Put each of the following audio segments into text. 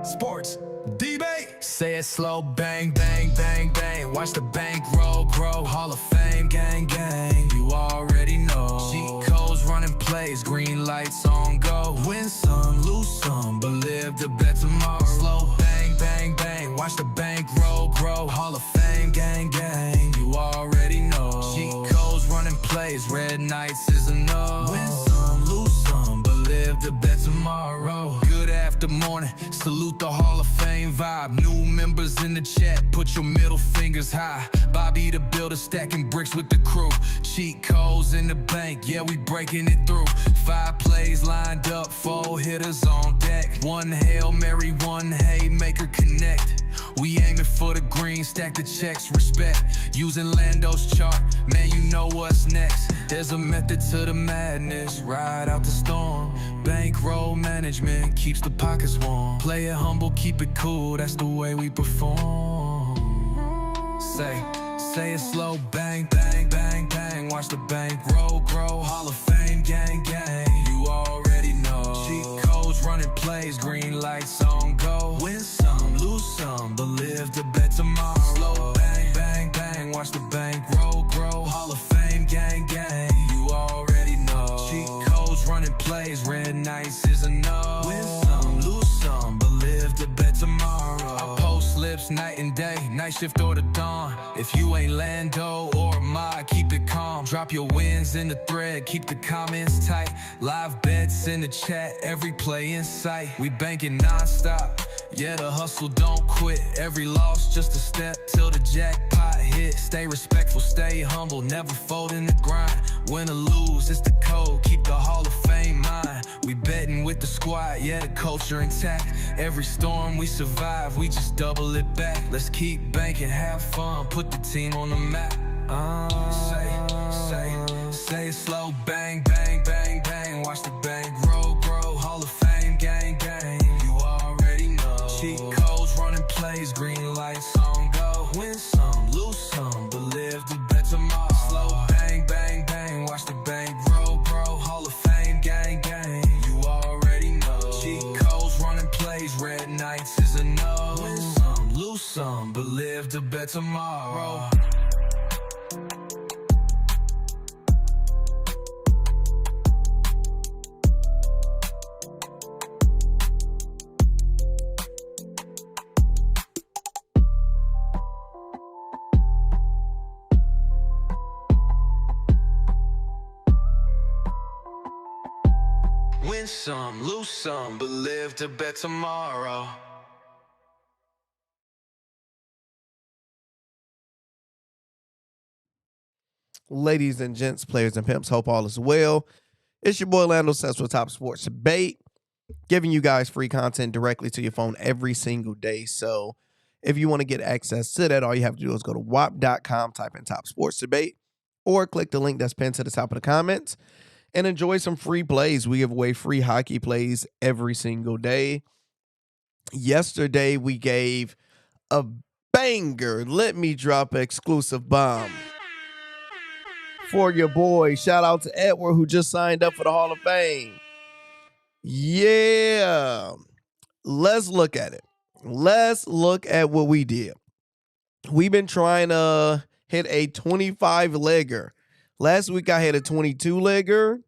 Sports debate. Say it slow, bang, bang, bang, bang. Watch the bank roll, grow. Hall of Fame, gang, gang. You already know. Cheat codes, running plays, green lights on go. Win some, lose some, but live to bet tomorrow. Slow, bang, bang, bang. Watch the bank roll, grow. Hall of Fame, gang, gang. You already know. Cheat codes, running plays, red nights is a no. Win some, lose some, but live to bet tomorrow. Good after morning, salute the Hall of Fame vibe. New members in the chat, put your middle fingers high. Bobby the builder, stacking bricks with the crew. Cheat codes in the bank, yeah, we breaking it through. 5 plays lined up, 4 hitters on deck. 1 Hail Mary, 1 haymaker connect. We aiming for the green, stack the checks, respect. Using Lando's chart, man, you know what's next. There's a method to the madness, ride out the storm. Bankroll management keeps the pockets warm. Play it humble, keep it cool, that's the way we perform. Say it slow, bang, bang, bang, bang. Watch the bank roll, grow. Hall of Fame, gang, gang. You already know. Cheat codes, running plays, green lights on go. Win some, lose some, but live to bet tomorrow. Slow, bang, bang, bang. Watch the bank roll, grow. Hall of Fame, gang, gang. You already know. Cheat codes, running plays, red nights is a no. Win some, lose some, but live to bet tomorrow. I post slips night and day, night shift or the dawn. If you ain't Lando or Ma, keep it calm. Drop your wins in the thread, keep the comments tight. Live bets in the chat, every play in sight. We banking non-stop, yeah, the hustle don't quit. Every loss just a step till the jackpot hit. Stay respectful, stay humble, never fold in the grind. Win or lose, it's the code, keep the Hall of Fame mine. We betting with the squad, yeah, the culture intact. Every storm we survive, we just double it back. Let's keep banking, have fun, put the team on the map. Say it slow, bang, bang, bang, bang. Watch the bank roll, grow. Hall of Fame, gang, gang. You already know. Cheat codes, running plays, green lights on go. Win some, lose some, but live to bet tomorrow. Slow, bang, bang, bang. Watch the bank roll, grow. Hall of Fame, gang, gang. You already know. Cheat codes, running plays, red nights is a no. Win some, lose some, but live to bet tomorrow. Win some, lose some, but live to bet tomorrow. Ladies and gents, players and pimps, hope all is well. It's your boy Lando Sets with Top Sports Debate, giving you guys free content directly to your phone every single day. So if you want to get access to that, all you have to do is go to wap.com, type in Top Sports Debate, or click the link that's pinned to the top of the comments and enjoy some free plays. We give away free hockey plays every single day. Yesterday, we gave a banger. Let me drop an exclusive bomb for your boy. Shout out to Edward, who just signed up for the Hall of Fame. Yeah. Let's look at it. Let's look at what we did. We've been trying to hit a 25-legger. Last week I hit a 22-legger.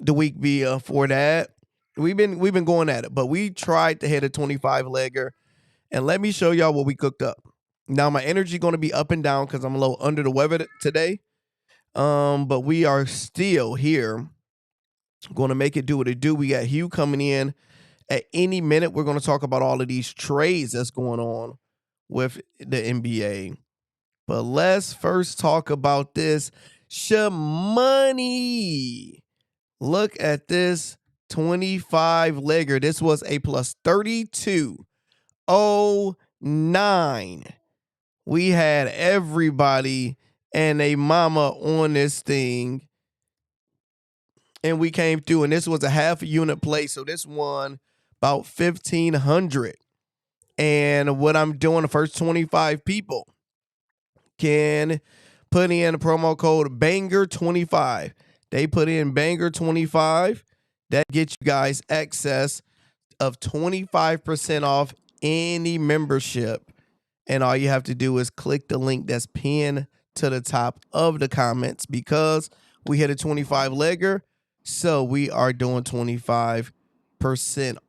The week before that, we've been going at it, but we tried to hit a 25-legger. And let me show y'all what we cooked up. Now my energy going to be up and down because I'm a little under the weather today. But we are still here. Going to make it do what it do. We got Hugh coming in at any minute. We're going to talk about all of these trades that's going on with the NBA. But let's first talk about this money. Look at this 25-legger. This was a plus 32.09. We had everybody and a mama on this thing. And we came through, and this was a half a unit play. So this won about 1,500. And what I'm doing, the first 25 people can put in the promo code BANGER25. They put in BANGER25. That gets you guys access of 25% off any membership. And all you have to do is click the link that's pinned to the top of the comments because we hit a 25 legger. So we are doing 25%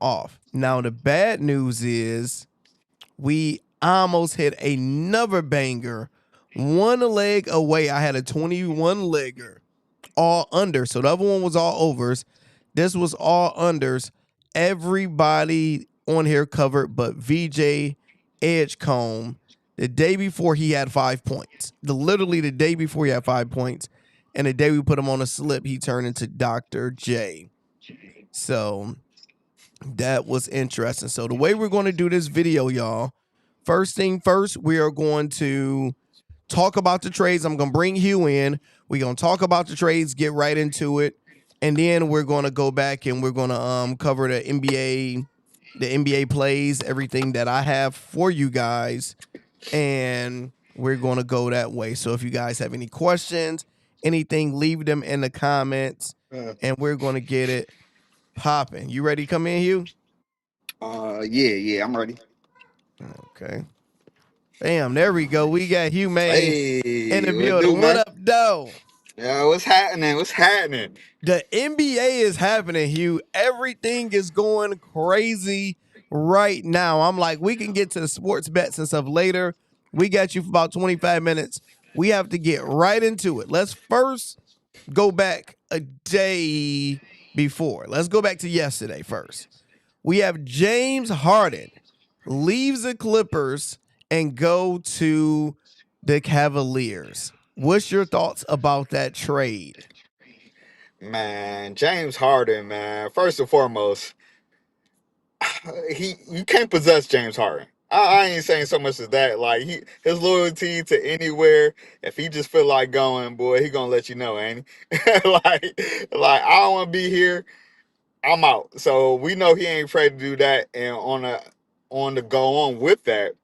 off. Now, the bad news is we almost hit another banger. One leg away. I had a 21 legger, all under. So the other one was all overs. This was all unders. Everybody on here covered but VJ Edgecombe. The day before he had 5 points. Literally the day before he had 5 points. And the day we put him on a slip, he turned into Dr. J. So that was interesting. So the way we're going to do this video, y'all, first thing first, we are going to talk about the trades. I'm going to bring Hugh in. We're going to talk about the trades, get right into it. And then we're going to go back and we're going to cover the NBA plays, everything that I have for you guys. And we're going to go that way. So if you guys have any questions, anything, leave them in the comments. And we're going to get it popping. You ready to come in, Hugh? Yeah, I'm ready. Okay. Bam, there we go. We got Hugh May in the building. What up, though? Yeah, what's happening? What's happening? The NBA is happening, Hugh. Everything is going crazy right now. I'm like, we can get to the sports bets and stuff later. We got you for about 25 minutes. We have to get right into it. Let's first go back a day before. Let's go back to yesterday first. We have James Harden leaves the Clippers and go to the Cavaliers. What's your thoughts about that trade? Man, James Harden, man. First and foremost, you can't possess James Harden. I ain't saying so much as that. Like his loyalty to anywhere, if he just feel like going, boy, he gonna let you know, ain't he? like I don't want to be here. I'm out. So we know he ain't afraid to do that. And on the go on with that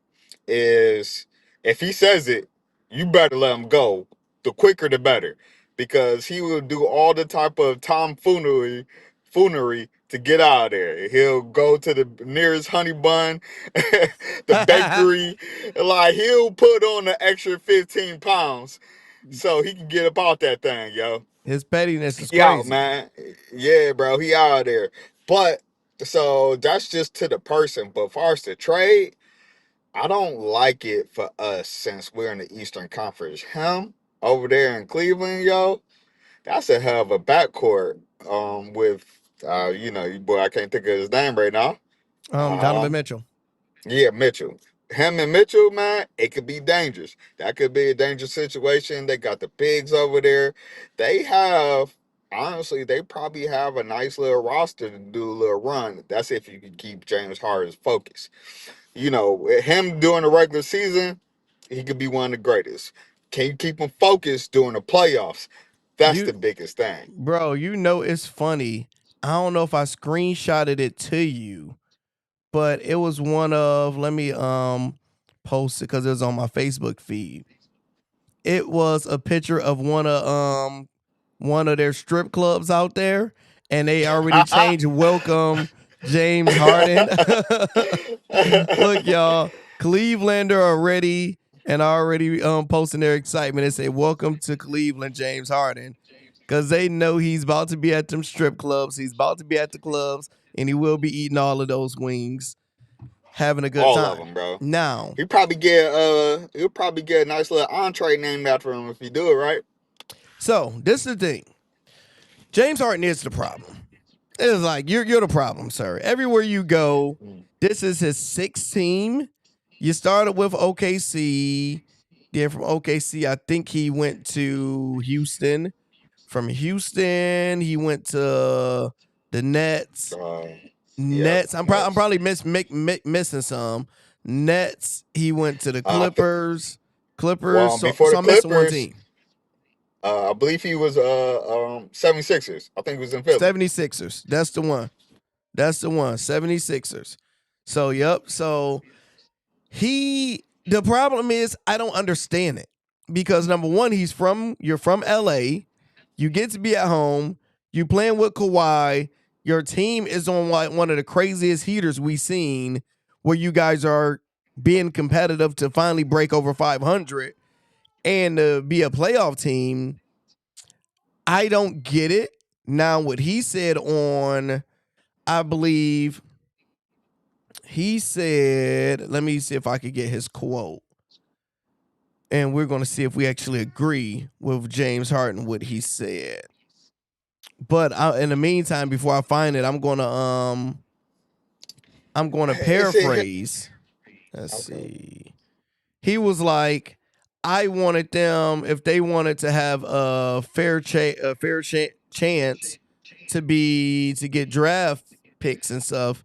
is if he says it, you better let him go. The quicker the better, because he will do all the type of tomfoolery to get out of there. He'll go to the nearest honey bun, the bakery. Like he'll put on the extra 15 pounds so he can get up out that thing, yo. His pettiness is He crazy. out, man. Yeah, bro. He out there. But so that's just to the person. But as far as the trade, I don't like it for us since we're in the Eastern Conference. Him over there in Cleveland, yo, that's a hell of a backcourt. With boy, I can't think of his name right now. Donovan Mitchell. Yeah, Mitchell. Him and Mitchell, man, it could be dangerous. That could be a dangerous situation. They got the bigs over there. They have, honestly, they probably have a nice little roster to do a little run. That's if you can keep James Harden's focus. You know, him during the regular season, he could be one of the greatest. Can you keep him focused during the playoffs? That's the biggest thing. Bro, you know it's funny. I don't know if I screenshotted it to you, but it was one of, let me post it because it was on my Facebook feed. It was a picture of one of their strip clubs out there, and they already changed welcome James Harden. Look, y'all, Clevelander already posting their excitement and say, welcome to Cleveland, James Harden. Because they know he's about to be at them strip clubs. He's about to be at the clubs, and he will be eating all of those wings, having a good time. All of them, bro. Now, he'll probably get a nice little entree named after him if you do it right. So this is the thing. James Harden is the problem. It's like you're the problem, sir. Everywhere you go, this is his sixth team. You started with OKC. Then from OKC, I think he went to Houston. From Houston, he went to the Nets. Nets. I'm probably missing some. Nets. He went to the Clippers. Well, so I'm missing one team. I believe he was 76ers. I think he was in Philly. 76ers. That's the one. 76ers. So yep. So the problem is I don't understand it. Because number one, you're from LA. You get to be at home. You playing with Kawhi. Your team is on one of the craziest heaters we've seen, where you guys are being competitive to finally break over 500 and to be a playoff team. I don't get it. Now, what he said on, I believe he said, let me see if I could get his quote. And we're going to see if we actually agree with James Harden, what he said. But in the meantime, before I find it, I'm going to paraphrase. Let's see. He was like, I wanted them, if they wanted to have a fair chance to get draft picks and stuff,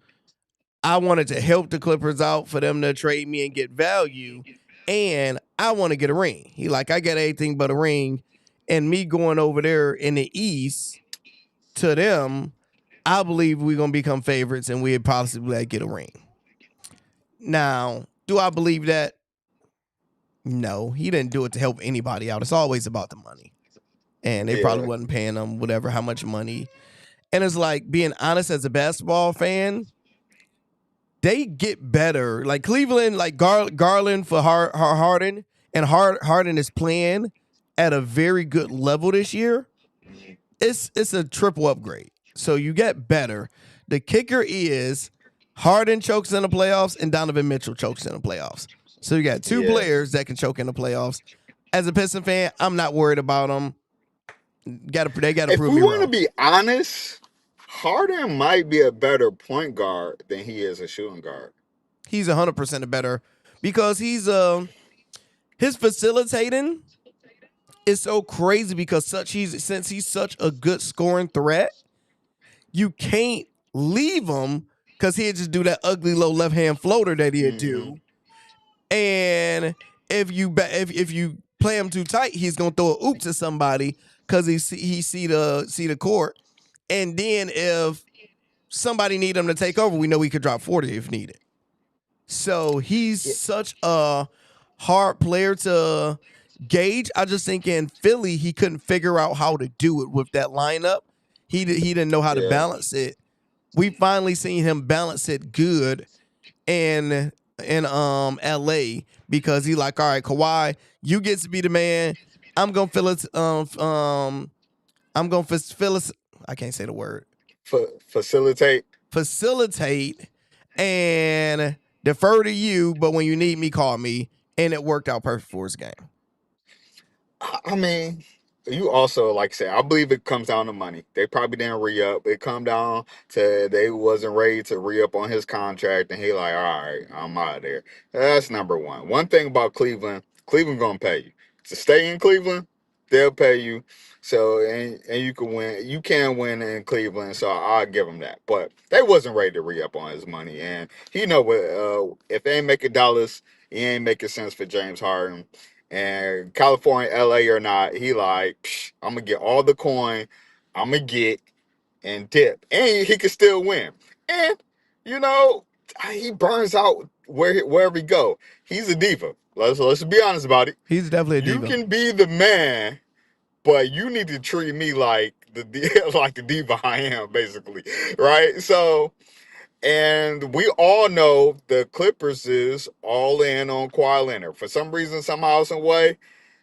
I wanted to help the Clippers out for them to trade me and get value, and I want to get a ring. He like, I got anything but a ring, and me going over there in the East to them, I believe we're going to become favorites and we'd possibly get a ring. Now, do I believe that? No, he didn't do it to help anybody out. It's always about the money. And they probably wasn't paying him whatever, how much money. And it's like, being honest, as a basketball fan, they get better. Like Cleveland, like Garland for Harden, and Harden is playing at a very good level this year. It's a triple upgrade. So you get better. The kicker is Harden chokes in the playoffs and Donovan Mitchell chokes in the playoffs. So you got two players that can choke in the playoffs. As a Piston fan, I'm not worried about them. They got to prove me wrong. If we want to be honest, Harden might be a better point guard than he is a shooting guard. He's 100% a better, because he's his facilitating is so crazy, because since he's such a good scoring threat, you can't leave him, because he'd just do that ugly low left hand floater that he'd do. And if you play him too tight, he's gonna throw a oop to somebody because he see the court. And then if somebody need him to take over, we know he could drop 40 if needed. So he's such a hard player to gauge. I just think in Philly he couldn't figure out how to do it with that lineup. He didn't know how to balance it. We finally seen him balance it good in LA, because he like, all right, Kawhi, you get to be the man. I'm gonna fill it. I'm gonna fill it. I can't say the word. Facilitate and defer to you. But when you need me, call me. And it worked out perfect for his game. I mean, you also, like I said, I believe it comes down to money. They probably didn't re-up. It come down to they wasn't ready to re-up on his contract, and he like, all right, I'm out of there. That's number one. One thing about Cleveland gonna pay you. To stay in Cleveland, they'll pay you. So, and you can win. You can win in Cleveland, so I'll give him that. But they wasn't ready to re-up on his money, and he know what, if they ain't making dollars, he ain't making sense for James Harden. And California, LA or not, he like, I'm gonna get all the coin, I'm gonna get and dip, and he can still win. And he burns out wherever he go. He's a diva. Let's be honest about it. He's definitely a diva. You can be the man, but you need to treat me like the diva I am, basically, right? So. And we all know the Clippers is all in on Kawhi Leonard. For some reason, somehow, some way,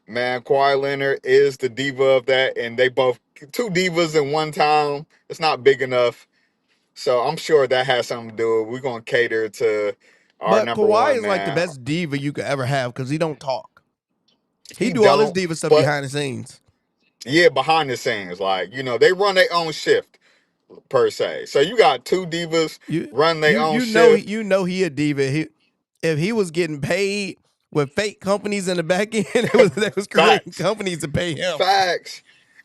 man, Kawhi Leonard is the diva of that. And they both, two divas in one town, it's not big enough. So I'm sure that has something to do with it. We're going to cater to our number Kawhi one, is man. like the best diva you could ever have, because he don't talk. He do all his diva stuff behind the scenes. Yeah, behind the scenes. Like, they run their own shift. Per se, so you got two divas run their own shit. He a diva. If he was getting paid with fake companies in the back end, that was creating companies to pay him. Facts.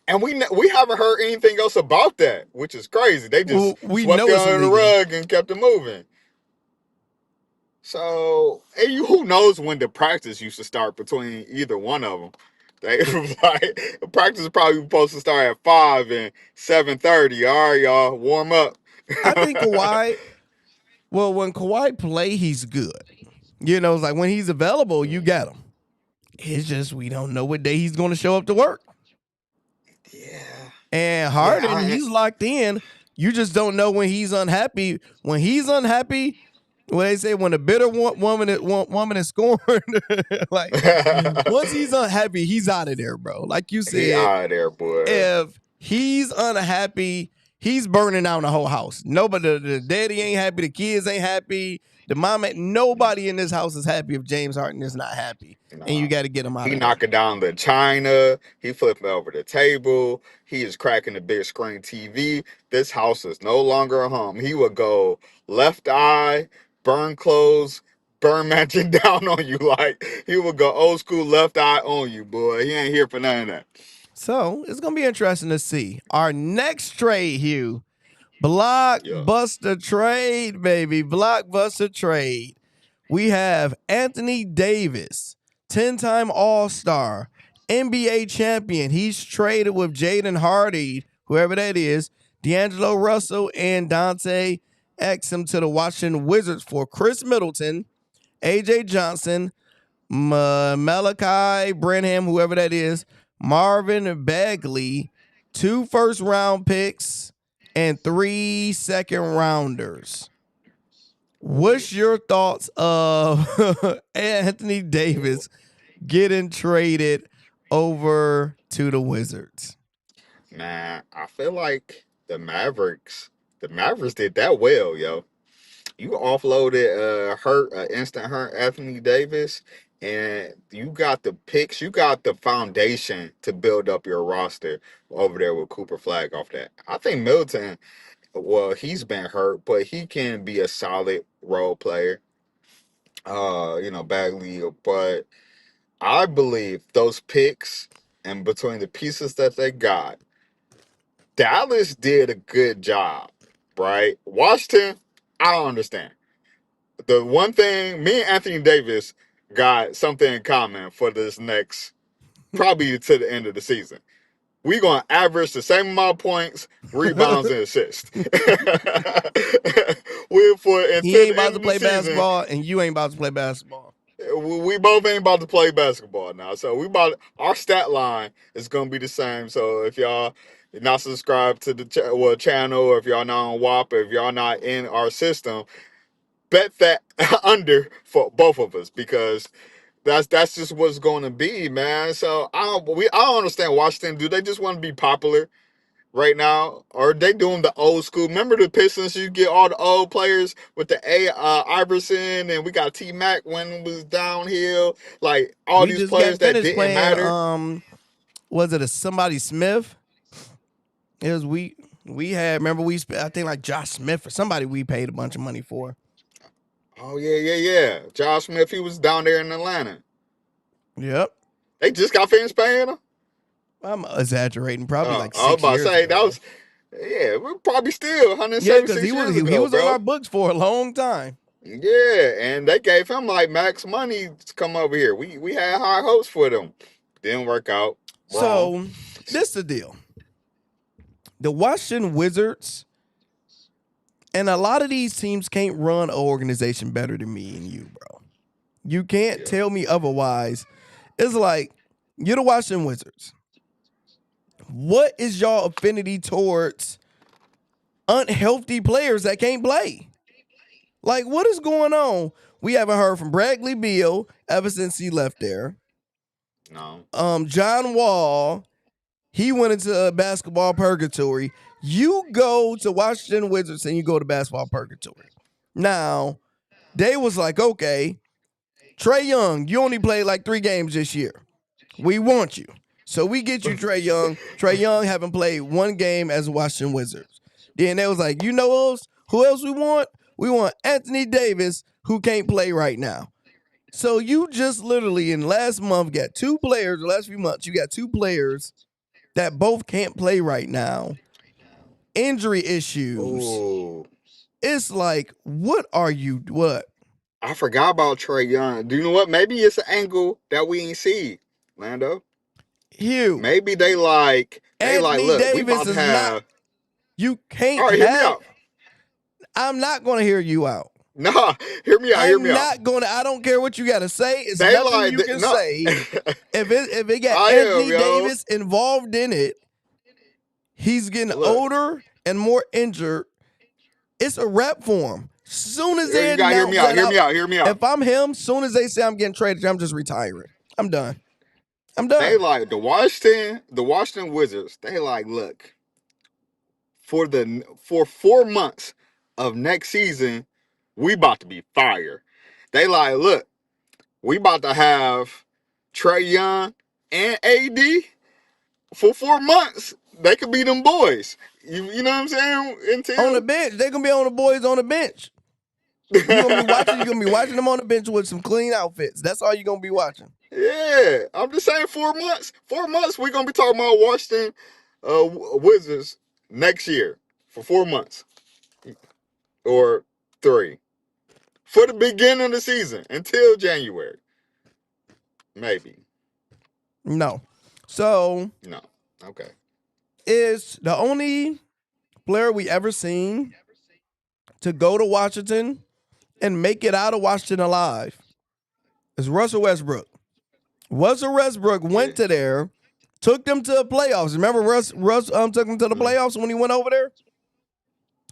And we haven't heard anything else about that, which is crazy. They just swept it under the rug and kept it moving. So, who knows when the practice used to start between either one of them? The practice is probably supposed to start at 5 and 7:30. All right, y'all, warm up. I think Kawhi. Well, when Kawhi play, he's good. It's like when he's available, you got him. It's just we don't know what day he's going to show up to work. Yeah. And Harden, he's locked in. You just don't know when he's unhappy. When he's unhappy, when they say when a bitter woman is scorned, like once he's unhappy, he's out of there, bro. Like you He said, out of there, boy. if he's unhappy, he's burning down the whole house. Nobody, the daddy ain't happy, the kids ain't happy, the mom ain't. Nobody in this house is happy if James Harden is not happy, and you got to get him out. He of there. knocking down the china. He flipping over the table. He is cracking the big screen TV. This house is no longer a home. He would go left eye, burn clothes, burn mansion down on you. Like he would go old school left eye on you, boy. He ain't here for none of that. So it's gonna be interesting to see our next trade, Hugh. Blockbuster trade, baby. Blockbuster trade. We have Anthony Davis, 10-time All-Star, NBA champion. He's traded with Jaden Hardy, whoever that is, D'Angelo Russell, and Dante Exum to the Washington Wizards for Chris Middleton, AJ Johnson, Malachi Branham, whoever that is, Marvin Bagley, 2 first-round picks, and 3 second-rounders. What's your thoughts of Anthony Davis getting traded over to the Wizards? Man, I feel like the Mavericks did that well, yo. You offloaded instant hurt Anthony Davis, and you got the picks, you got the foundation to build up your roster over there with Cooper Flag off that. I think Middleton, well, he's been hurt, but he can be a solid role player. Bagley, but I believe those picks and between the pieces that they got, Dallas did a good job, right? Washington, I don't understand. The one thing, me and Anthony Davis got something in common for this next, probably to the end of the season. We're going to average the same amount of points, rebounds, and assists. He ain't about to play basketball, and you ain't about to play basketball. We both ain't about to play basketball now. So our stat line is going to be the same. So if y'all not subscribed to the channel, or if y'all not on WAP, or if y'all not in our system, bet that under for both of us, because that's just what's going to be, man. So I don't understand Washington. Do they just want to be popular right now, or are they doing the old school? Remember the Pistons? You get all the old players with the Iverson, and we got T Mac when it was downhill. Like all these players that didn't matter. Was it somebody Smith? It was we had. Remember I think like Josh Smith or somebody we paid a bunch of money for. Oh, yeah. Josh Smith, he was down there in Atlanta. Yep. They just got finished paying him? I'm exaggerating. Probably like 6 years I was about to say, ago. that was, we're probably still 176 years ago, he was bro. on our books for a long time. Yeah, and they gave him like max money to come over here. We had high hopes for them. Didn't work out. Wrong. So, this is the deal. The Washington Wizards, and a lot of these teams can't run an organization better than me and you, bro. You can't tell me otherwise. It's like, you're the Washington Wizards. What is y'all affinity towards unhealthy players that can't play? Like, what is going on? We haven't heard from Bradley Beal ever since he left there. No. John Wall, he went into basketball purgatory. You go to Washington Wizards and you go to basketball purgatory. Now, they was like, okay, Trae Young, you only played like 3 games this year. We want you. So we get you Trae Young. Trae Young haven't played 1 game as a Washington Wizards. Then they was like, you know who else we want? We want Anthony Davis, who can't play right now. So you just literally in last month got 2 players, the last few months, you got 2 players that both can't play right now. Injury issues. Ooh. It's like, what? I forgot about Trae Young. Do you know what? Maybe it's an angle that we ain't see, Lando. Hugh. Maybe they like look, Davis we about to have. not, you can't all right, hear me out. I'm not going to hear you out. Nah, hear me out. I don't care what you got to say. It's nothing you can say. If it got Anthony Davis involved in it, he's getting older and more injured, it's a wrap for him. Soon as they You gotta hear me out. Hear me out. If I'm him, soon as they say I'm getting traded, I'm just retiring. I'm done. They like the Washington Wizards. They like, look, for 4 months of next season, we about to be fire. They like, look, we about to have Trae Young and AD for 4 months. They could be them boys. You know what I'm saying? Until on the bench, they gonna be on the boys on the bench. You're gonna be watching them on the bench with some clean outfits. That's all you're gonna be watching. Yeah, I'm just saying 4 months. 4 months, we're gonna be talking about Washington Wizards next year for 4 months or 3 for the beginning of the season until January, maybe. No, so No, okay. Is the only player we ever seen to go to Washington and make it out of Washington alive is Russell Westbrook. Russell Westbrook went to there, took them to the playoffs. Remember Russ took them to the playoffs when he went over there?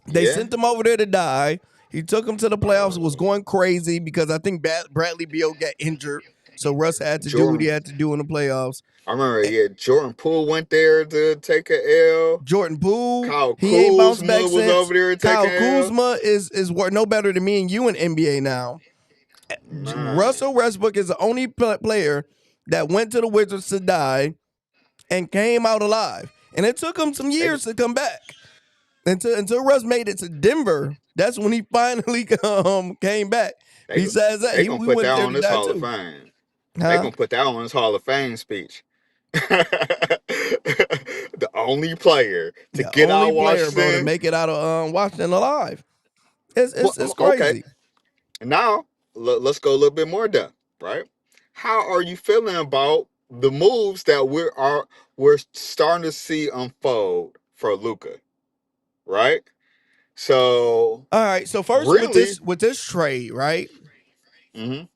They sent him over there to die. He took him to the playoffs. It was going crazy because I think Bradley Beal got injured. So Russ had to do what he had to do in the playoffs. I remember, Jordan Poole went there to take a L. Jordan Poole, Kyle he ain't bounced back was since. over there taking Kyle L. Kuzma is no better than me and you in NBA now. Russell Westbrook is the only player that went to the Wizards to die and came out alive. And it took him some years to come back. Until Russ made it to Denver, that's when he finally came back. Besides that, he gonna put that on his Hall of Fame. They gonna put that on his Hall of Fame speech. The only player to get out of Washington, bro, to make it out of Washington alive. It's crazy. Okay. Now let's go a little bit more depth, right? How are you feeling about the moves that we're starting to see unfold for Luka? Right? So all right. So first, really, with this trade, right? Mm-hmm.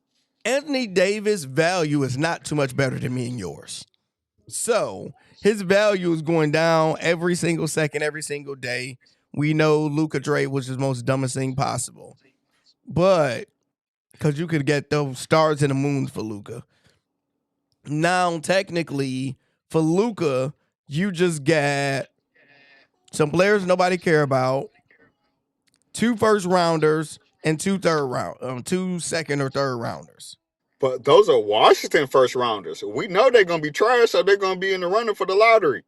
Anthony Davis' value is not too much better than me and yours. So his value is going down every single second, every single day. We know Luka trade was the most dumbest thing possible, but because you could get those stars and the moons for Luka. Now, technically, for Luka, you just got some players nobody care about, 2 first rounders and 2 second or third rounders. But those are Washington first rounders. We know they're gonna be trash, so they're gonna be in the running for the lottery.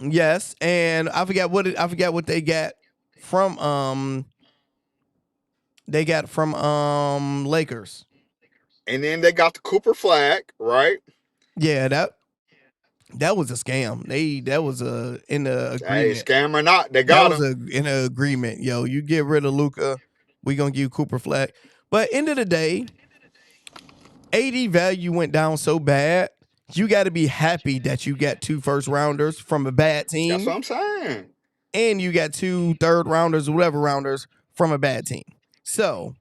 Yes, and I forget what they got from Lakers. And then they got the Cooper flag, right? Yeah, that was a scam. That was in the agreement. Hey, scam or not, they got him. In an agreement. Yo, you get rid of Luka, we gonna give you Cooper flag. But end of the day, AD value went down so bad. You got to be happy that you got 2 first rounders from a bad team. That's what I'm saying. And you got 2 third rounders, whatever rounders from a bad team. So,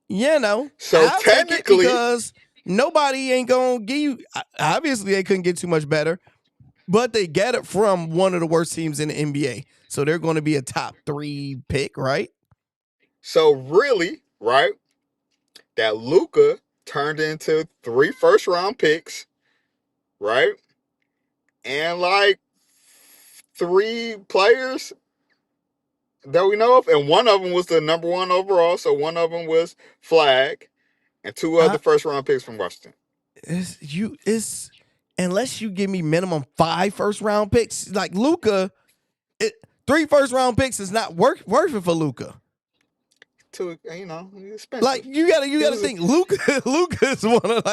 So technically, because nobody ain't gonna give you. Obviously, they couldn't get too much better, but they get it from one of the worst teams in the NBA. So they're going to be a top 3 pick, right? So really, right? That Luka turned into 3 first round picks, right? And like 3 players that we know of, and one of them was the number 1 overall. So one of them was Flag, and 2 other first round picks from Washington. Unless you give me minimum 5 first round picks, like Luka, 3 first round picks is not worth it for Luka. Expensive. Like you gotta think Luka's one of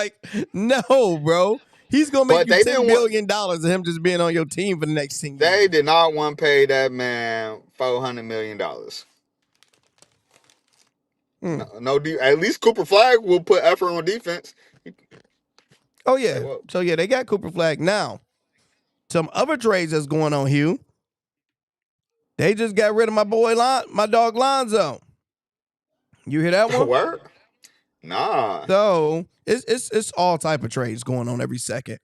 no, bro. He's gonna make you $10 billion of him just being on your team for the next 10 years. They did not want to pay that man $400 million. No, at least Cooper Flag will put effort on defense. Oh yeah. So yeah, they got Cooper Flag. Now, some other trades that's going on, Hugh. They just got rid of my dog Lonzo. You hear that one? Word? Nah. So it's all type of trades going on every second.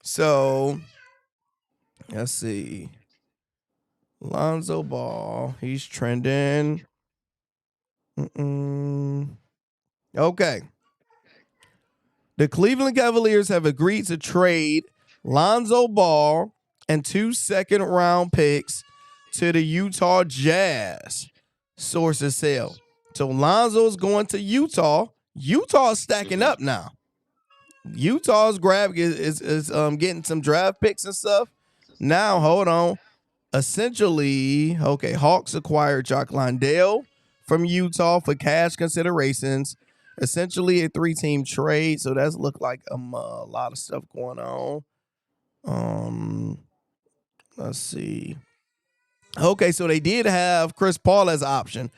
So Let's see. Lonzo Ball. He's trending. Okay. The Cleveland Cavaliers have agreed to trade Lonzo Ball and 2 second-round picks to the Utah Jazz. Sources say. So Lonzo's going to Utah. Utah's stacking up now. Utah's is getting some draft picks and stuff. Now, hold on. Essentially, okay, Hawks acquired Jock Landale from Utah for cash considerations. Essentially a 3-team trade. So that's look like a lot of stuff going on. Let's see. Okay, so they did have Chris Paul as an option.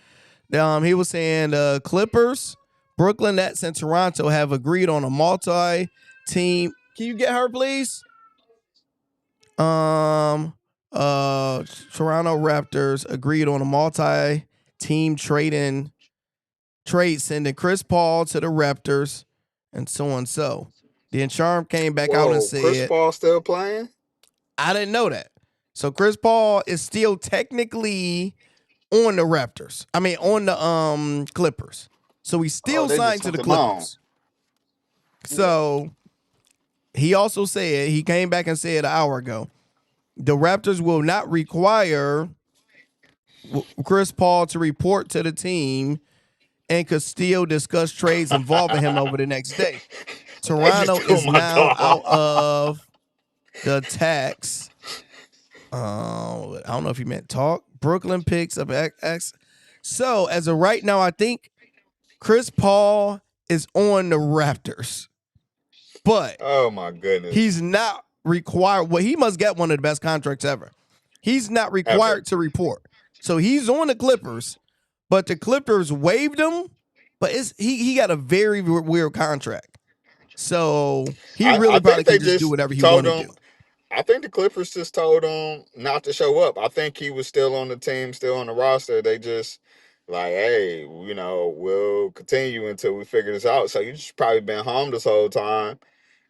He was saying Clippers, Brooklyn Nets, and Toronto have agreed on a multi-team. Can you get her, please? Toronto Raptors agreed on a multi-team trade sending Chris Paul to the Raptors and so on. So then Charm came back out and said, Chris Paul still playing? I didn't know that. So Chris Paul is still technically on the Raptors. I mean, on the Clippers. So he's still signed to the Clippers. So he also said, he came back and said an hour ago, the Raptors will not require Chris Paul to report to the team and could still discuss trades involving him over the next day. Toronto is now out of the tax. I don't know if he meant talk. Brooklyn picks up X. So as of right now, I think Chris Paul is on the Raptors. But oh my goodness, he's not required. Well, he must get one of the best contracts ever. He's not required to report. So he's on the Clippers, but the Clippers waived him. But he got a very weird contract. So he really probably can just do whatever he wants to do. I think the Clippers just told him not to show up. I think he was still on the team, still on the roster. They just like, hey, we'll continue until we figure this out. So you just probably been home this whole time.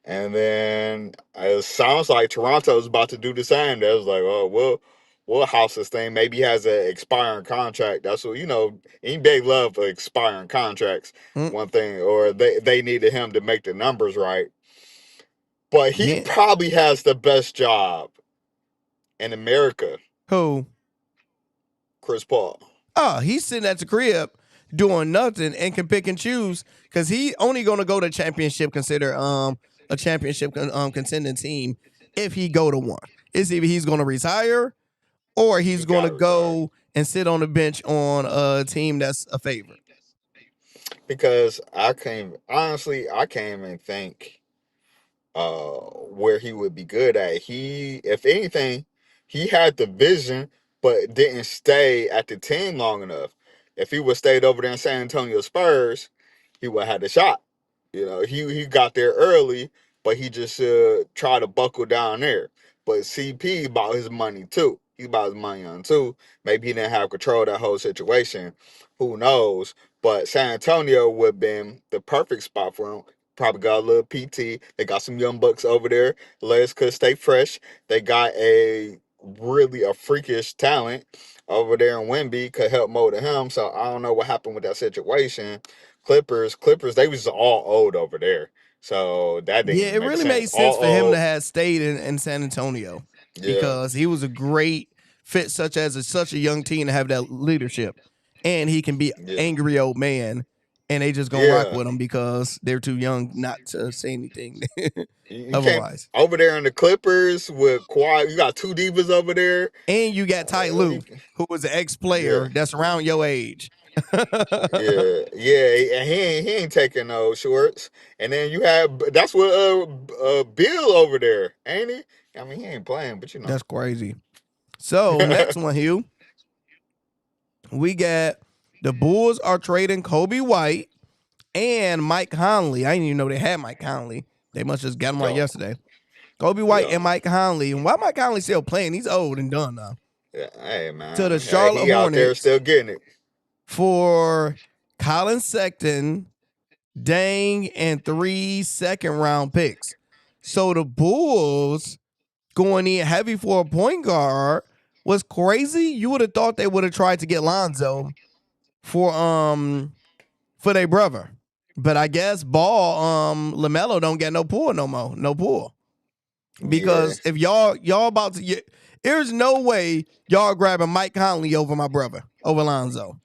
And then it sounds like Toronto's about to do the same. They was like, oh, we'll house this thing. Maybe he has an expiring contract. That's what, NBA love expiring contracts. One thing, or they needed him to make the numbers right. But he probably has the best job in America. Who? Chris Paul. Oh, he's sitting at the crib doing nothing and can pick and choose because he only going to go to championship, consider a championship contending team if he go to one. It's either he's going to retire or he's going to go and sit on the bench on a team that's a favorite. Because I can't even think where he would be good at. If anything, he had the vision, but didn't stay at the team long enough. If he would stayed over there in San Antonio Spurs, he would have had a shot. He got there early, but he just tried to buckle down there. But CP about his money too. He bought his money on too. Maybe he didn't have control of that whole situation. Who knows? But San Antonio would have been the perfect spot for him. Probably got a little PT. They got some young bucks over there. Legs could stay fresh. They got a freakish talent over there in Wemby, could help mold him. So I don't know what happened with that situation. Clippers, they was all old over there. So that didn't it really made sense for him to have stayed in San Antonio because he was a great fit, such a young team to have that leadership, and he can be angry old man, and they just gonna rock with him because they're too young not to say anything. Otherwise, over there in the Clippers with Kawhi, you got two divas over there, and you got Ty Lue, who was an ex-player that's around your age. and he ain't taking no shorts. And then you have that's what Bill over there, ain't he? I mean, he ain't playing, but that's crazy. So next one, Hugh, we got the Bulls are trading Kobe White and Mike Conley. I didn't even know they had Mike Conley. They must just got him right yesterday. Kobe White and Mike Conley. And why Mike Conley still playing? He's old and done now. Yeah, hey man. To the Charlotte Hornets out there still getting it. For Colin Sexton, Dang, and 3 second-round picks. So the Bulls going in heavy for a point guard was crazy. You would have thought they would have tried to get Lonzo for their brother. But I guess LaMelo don't get no pull no more. No pull. Yeah, Because if y'all about to get, there's no way y'all grabbing Mike Conley over my brother, over Lonzo.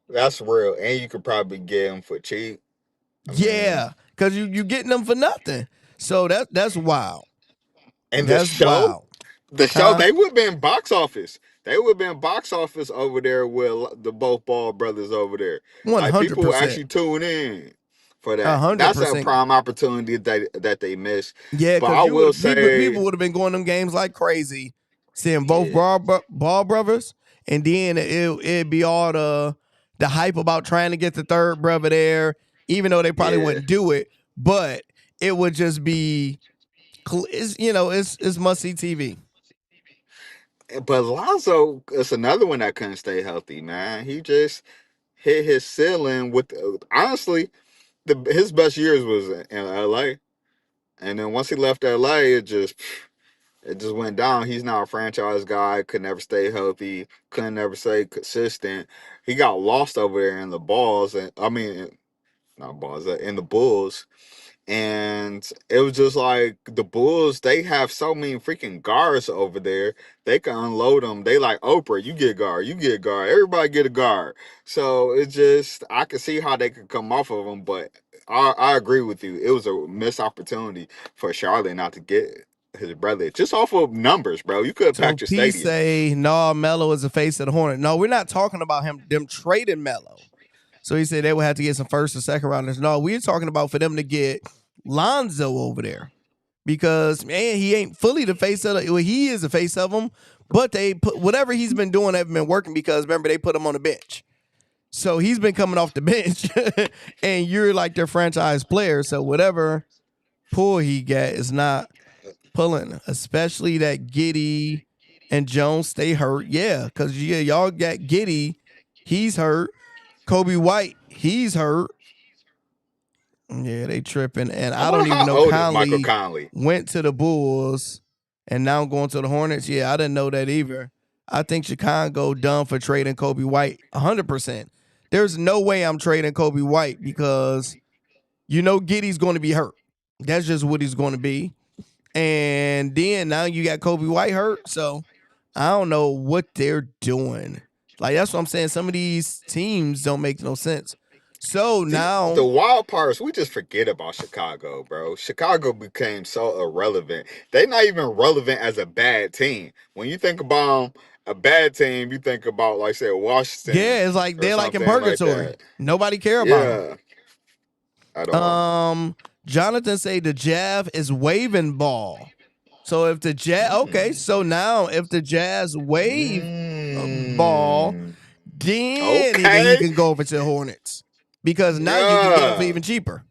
that's real. And you could probably get him for cheap. I mean, Yeah, because you getting them for nothing. So that's wild. and That's wild. the show, Huh? they would have been box office. They would have been box office over there with the both Ball brothers over there. Like people will 100%. actually tune in for that. That's a 100%. prime opportunity that they missed. Yeah, But because I will people say, would have been going them games like crazy, seeing both yeah, ball brothers, and then it'd be all the hype about trying to get the third brother there, even though they probably yeah. wouldn't do it, but it would just be, it's must see TV. But Lonzo is another one that couldn't stay healthy, man. He just hit his ceiling with honestly, his best years was in LA. And then once he left LA, it just went down. He's now a franchise guy, could never stay healthy, couldn't never stay consistent. He got lost over there in the balls, and I mean, not balls, in the Bulls. And it was just like the Bulls, they have so many freaking guards over there. They can unload them. They like Oprah, you get guard, you get guard, everybody get a guard. So it's just, I could see how they could come off of them, but I agree with you. It was a missed opportunity for Charlotte not to get his brother just off of numbers, bro. You could have So packed your P stadium. say, no, Melo is the face of the Hornet. No, we're not talking about them trading Melo. So he said they would have to get some first or second rounders. No, we're talking about for them to get Lonzo over there. Because, man, he ain't fully the face of well, he is the face of them, but they put whatever he's been doing haven't been working because remember they put him on the bench. So he's been coming off the bench and you're like their franchise player. So whatever pull he got is not pulling, especially that Giddey and Jones stay hurt. Yeah, because y'all got Giddey, he's hurt. Kobe White, he's hurt. Yeah, they tripping. And I I wonder don't even how know old is Michael Conley Conley. went to the Bulls and now going to the Hornets. Yeah, I didn't know that either. I think Chicago done for trading Kobe White 100%. There's no way I'm trading Kobe White because Giddey's going to be hurt. That's just what he's going to be. And then now you got Kobe White hurt. So I don't know what they're doing. Like, that's what I'm saying. Some of these teams don't make no sense. So now The wild part is we just forget about Chicago, bro. Chicago became so irrelevant. They're not even relevant as a bad team. When you think about a bad team, you think about, like, say, Washington yeah, it's like or they're like in something like purgatory. that. Nobody care about them. Yeah, at all. Jonathan say the Jazz is waving ball. So if the Jazz, okay, so now if the Jazz wave ball, then he can go over to the Hornets because now you can get him for even cheaper.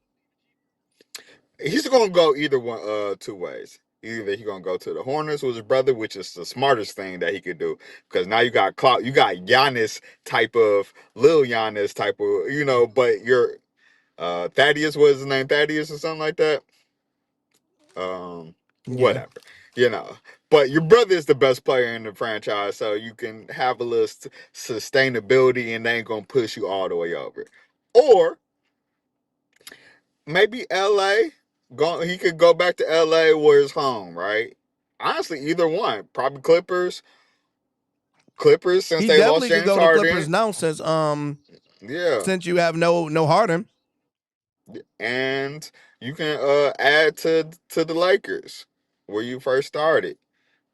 He's gonna go either one, two ways. Either he's gonna go to the Hornets with his brother, which is the smartest thing that he could do, because now you got clout, you got Giannis type of Lil Giannis type of, but you're Thaddeus, what is his name? Thaddeus or something like that. Whatever, you know. But your brother is the best player in the franchise, so you can have a little sustainability, and they ain't gonna push you all the way over. Or maybe LA. He could go back to LA where it's home, right? Honestly, either one. Probably Clippers. Clippers, since He they lost definitely could James go to Clippers Harden. now Yeah. since you have no Harden. And you can add to the Lakers where you first started.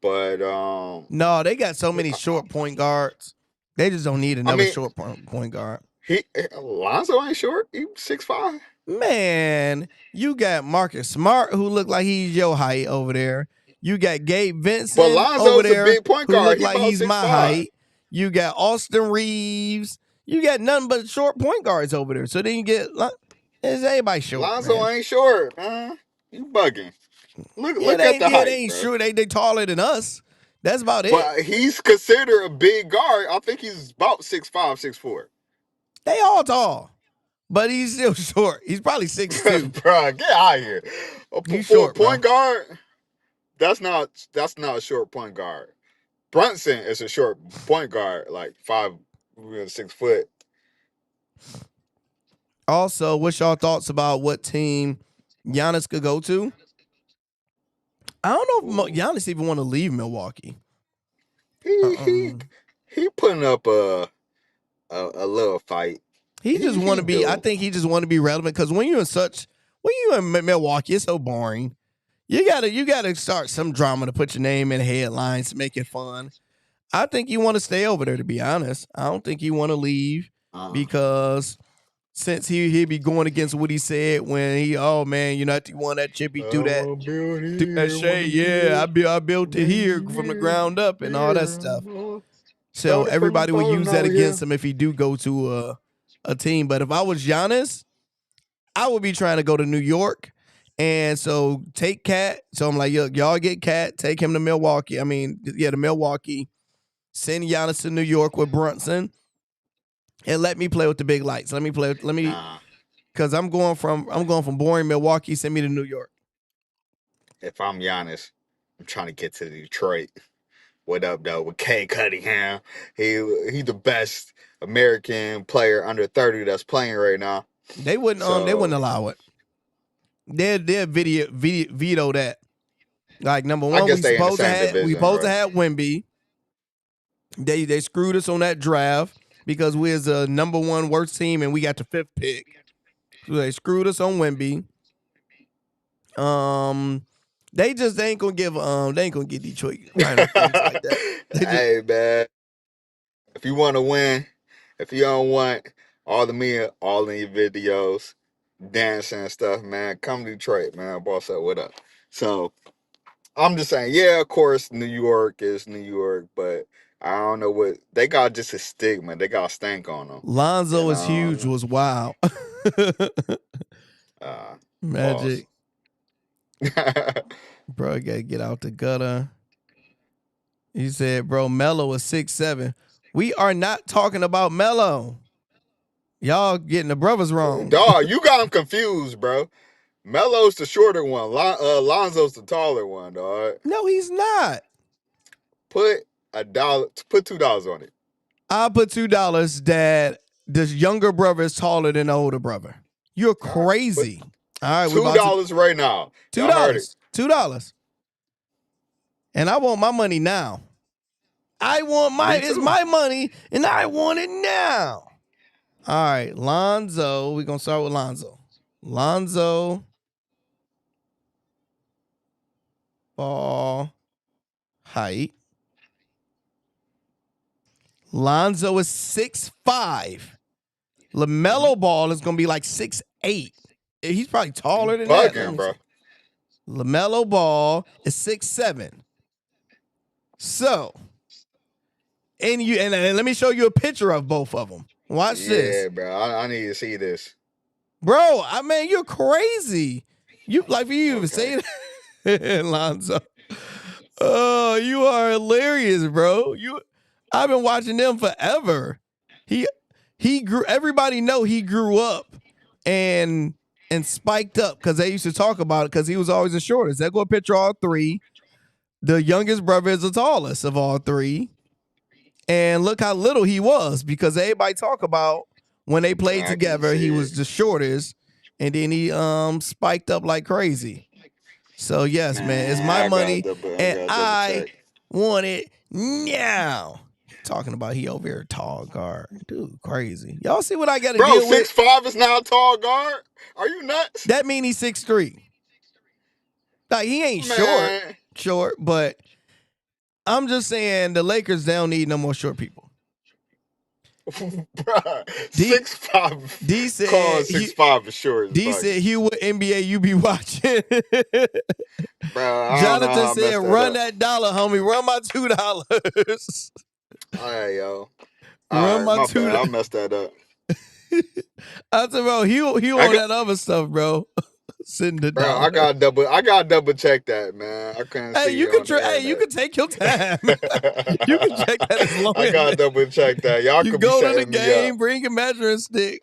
But No, they got so many short point guards. They just don't need another short point guard. Lonzo ain't short. He's 6'5". Man, you got Marcus Smart who look like he's your height over there. You got Gabe Vincent But Lonzo's over there a big point who guard. look He like about he's my 6'5". height. You got Austin Reeves. You got nothing but short point guards over there. So then you get is everybody short? Lonzo Man. ain't short, man. You bugging. Look at the height. They ain't bro. sure they taller than us. That's about it. But he's considered a big guard. I think he's about 6'5", 6'4". They all tall. But he's still short. He's probably 6'2". Bro, get out of here. He's For short, a point guard, that's not a short point guard. Brunson is a short point guard, like 6 foot. Also, what's y'all thoughts about what team Giannis could go to? I don't know if Giannis even want to leave Milwaukee. He putting up a little fight. He just want to be. I think he just want to be relevant because when you're in Milwaukee, it's so boring. You gotta start some drama to put your name in headlines to make it fun. I think you want to stay over there. To be honest, I don't think you want to leave because since he be going against what he said when oh man, you're not the one that chip, he do that shade. Yeah, I built it here from the ground up and all that stuff. So everybody will use that against him if he do go to a team. But if I was Giannis, I would be trying to go to New York. And so take Cat. So I'm like, y'all get Cat, take him to Milwaukee. To Milwaukee. Send Giannis to New York with Brunson. And let me play with the big lights. Because I'm going from boring Milwaukee, send me to New York. If I'm Giannis, I'm trying to get to Detroit. What up, though? With Kay Cunningham. He's the best American player under 30 that's playing right now. They wouldn't allow it. They'd veto that. Like, number one, we supposed to have Wemby. They screwed us on that draft because we was the number one worst team and we got the 5th pick. So they screwed us on Wemby. They ain't gonna give Detroit right up things like that. Hey man, if you want to win, if you don't want all in your videos, dancing and stuff, man, come to Detroit, man. Boss up, what up? So I'm just saying, yeah, of course, New York is New York, but I don't know what they got. Just a stigma. They got a stank on them. Lonzo is huge. Was wild. Magic. Bro, you gotta get out the gutter. He said, bro, Melo is 6'7". We are not talking about Melo. Y'all getting the brothers wrong. Dog, you got him confused, bro. Melo's the shorter one. Lonzo's the taller one, dog. No, he's not. Put $2 on it. I'll put $2 that the younger brother is taller than the older brother. You're crazy. All right, $2 right now. $2. And I want my money now. It's my money, and I want it now. All right, Lonzo. We're gonna start with Lonzo. Lonzo ball height. Lonzo is 6'5". LaMelo Ball is gonna be like 6'8". He's probably taller than that. Bro. LaMelo Ball is 6'7". So, and let me show you a picture of both of them. Watch this. Yeah, bro. I need to see this. Bro, you're crazy. You even say that, Lonzo. Oh, you are hilarious, bro. I've been watching them forever. He grew. Everybody know he grew up and spiked up because they used to talk about it because he was always the shortest. They go picture all three. The youngest brother is the tallest of all three. And look how little he was because everybody talk about when they played together, he was the shortest. And then he spiked up like crazy. So, yes, man, it's my money. And I want it now. Talking about he over here tall guard. Dude, crazy. Y'all see what I got to deal with? 6'5" is now a tall guard? Are you nuts? That mean he's 6'3". Like, he ain't short, but I'm just saying the Lakers, they don't need no more short people. Bruh, 6'5". D said, calling 6'5" is short. D said, Hugh, what NBA you be watching? Bruh, Jonathan said, run that dollar, homie. Run my $2. All right, yo. Run my $2. I messed that up. I said, bro, he on that other stuff, bro. Sitting the bro, dollar. I got double check that, man. I couldn't see you can take your time. You can check that as long as I got double check that. Y'all you could go be to the game, bring a measuring stick.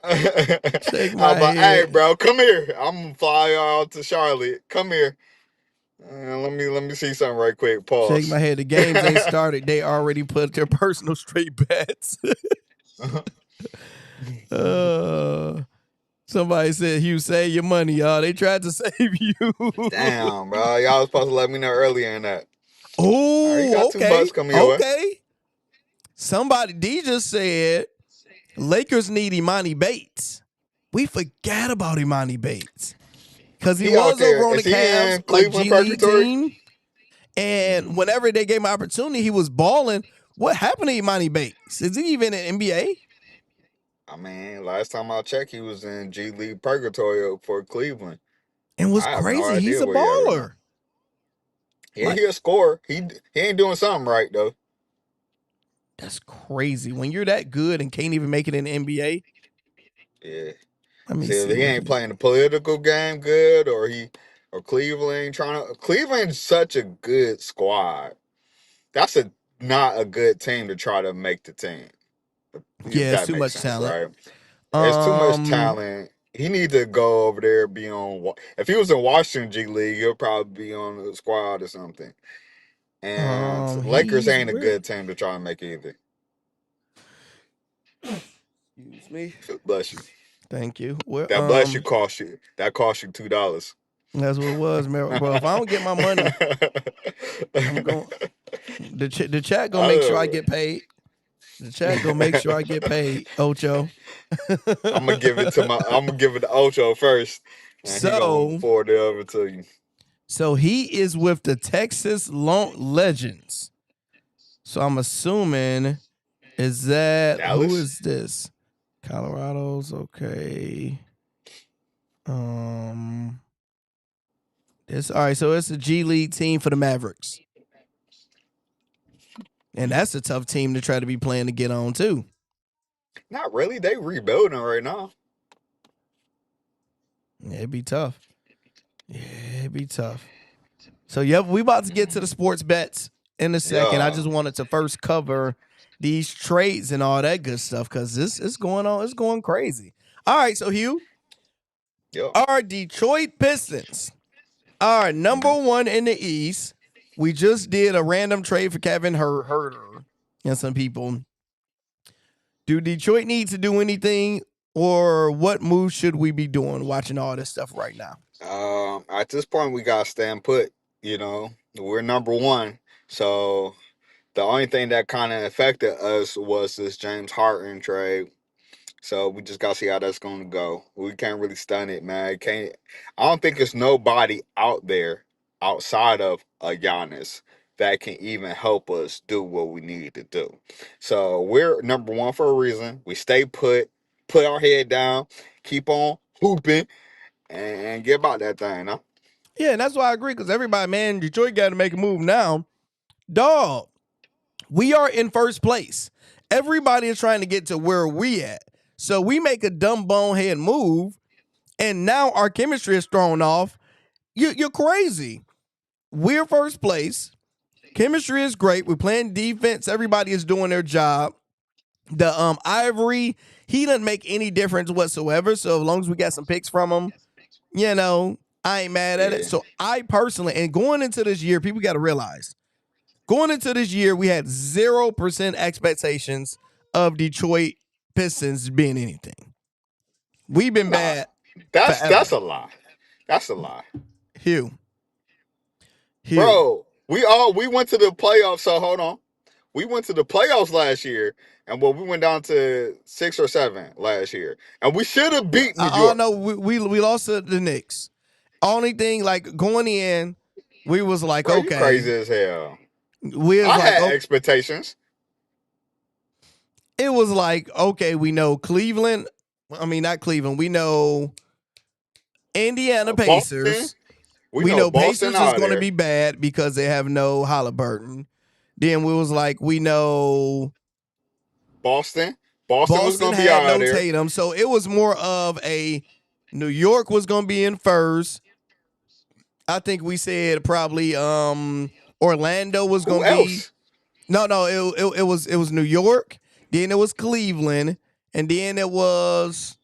Shake my head. Hey, bro, come here. I'm gonna fly y'all to Charlotte. Come here. Let me see something right quick. Shake my Pause. head. The games ain't started. They already put their personal straight bets. Somebody said, Hugh, save your money, y'all. They tried to save you. Damn, bro. Y'all was supposed to let me know earlier in that. All right, you Oh, got okay. $2 coming your way. Okay. Somebody, D just said, Lakers need Emoni Bates. We forgot about Emoni Bates. Because he out was over there. on the Is he Cavs, in like Cleveland G League Purgatory? team. And whenever they gave him opportunity, he was balling. What happened to Emoni Bates? Is he even in NBA? I mean, last time I checked, he was in G League Purgatory for Cleveland. And what's I have no crazy, he's idea a where he at right now. baller. Yeah, Like, he a scorer. He ain't doing something right though. that's crazy. When you're that good and can't even make it in the NBA. Yeah. Let me See, if see he what ain't playing the political game good, or Cleveland trying to. Cleveland's such a good squad. That's not a good team to try to make the team. If Yeah, it's that too makes much sense, talent. right? It's too much talent. He need to go over there, be on. If he was in Washington G League, he'll probably be on the squad or something. And Lakers He's ain't a where? good team to try and make either. Excuse me. Bless you. Thank you. Well, That bless you cost you. That cost you $2. that's what it was, man. Bro, if I don't get my money, I'm going. The chat gonna make sure I get paid. The chat gonna make sure I get paid. Ocho. I'm gonna give it to Ocho first, and he gonna forward it over to you. So he is with the Texas Legends. So I'm assuming is that Dallas? who is this? Colorado's okay. It's all right. So it's a G League team for the Mavericks, and that's a tough team to try to be playing to get on too. Not really. They rebuilding right now. Yeah, it'd be tough. Yeah, it'd be tough. So yep, we about to get to the sports bets in a second. I just wanted to first cover these trades and all that good stuff because this is going on. It's going crazy. All right, so Hugh, our Detroit Pistons are number one in the East. We just did a random trade for Kevin Herter and some people. Do Detroit need to do anything, or what moves should we be doing watching all this stuff right now? At this point, we got to stand put. You know, we're number one. So the only thing that kind of affected us was this James Harden trade. So we just got to see how that's going to go. We can't really stun it, man. I don't think there's nobody out there outside of a Giannis that can even help us do what we need to do. So we're number one for a reason. We stay put our head down, keep on hooping, and get about that thing, huh? Yeah, and that's why I agree, because everybody, man, Detroit got to make a move now. Dog, we are in first place. Everybody is trying to get to where we at. So we make a dumb bonehead move, and now our chemistry is thrown off. You're crazy. We're first place. Chemistry is great. We're playing defense. Everybody is doing their job. The Ivory, he doesn't make any difference whatsoever. So as long as we got some picks from him, you know, I ain't mad at it. So I personally, and going into this year, people got to realize, going into this year, we had 0% expectations of Detroit Pistons being anything. We've been bad. That's a lie. That's a lie. Hugh. Bro, we went to the playoffs, so hold on. We went to the playoffs last year, and we went down to 6 or 7 last year. And we should have beaten New York. No, we lost to the Knicks. Only thing, like, going in, we was like, bro, okay. You crazy as hell. I had expectations. It was like, okay, we know Cleveland. I mean, not Cleveland. We know Indiana Pacers. Boston. We know Pacers is going to be bad because they have no Halliburton. Then we was like, we know Boston was going to be out there. Tatum. So it was more of a New York was going to be in first. I think we said probably Orlando was going to be. No, it was New York. Then it was Cleveland, and then it was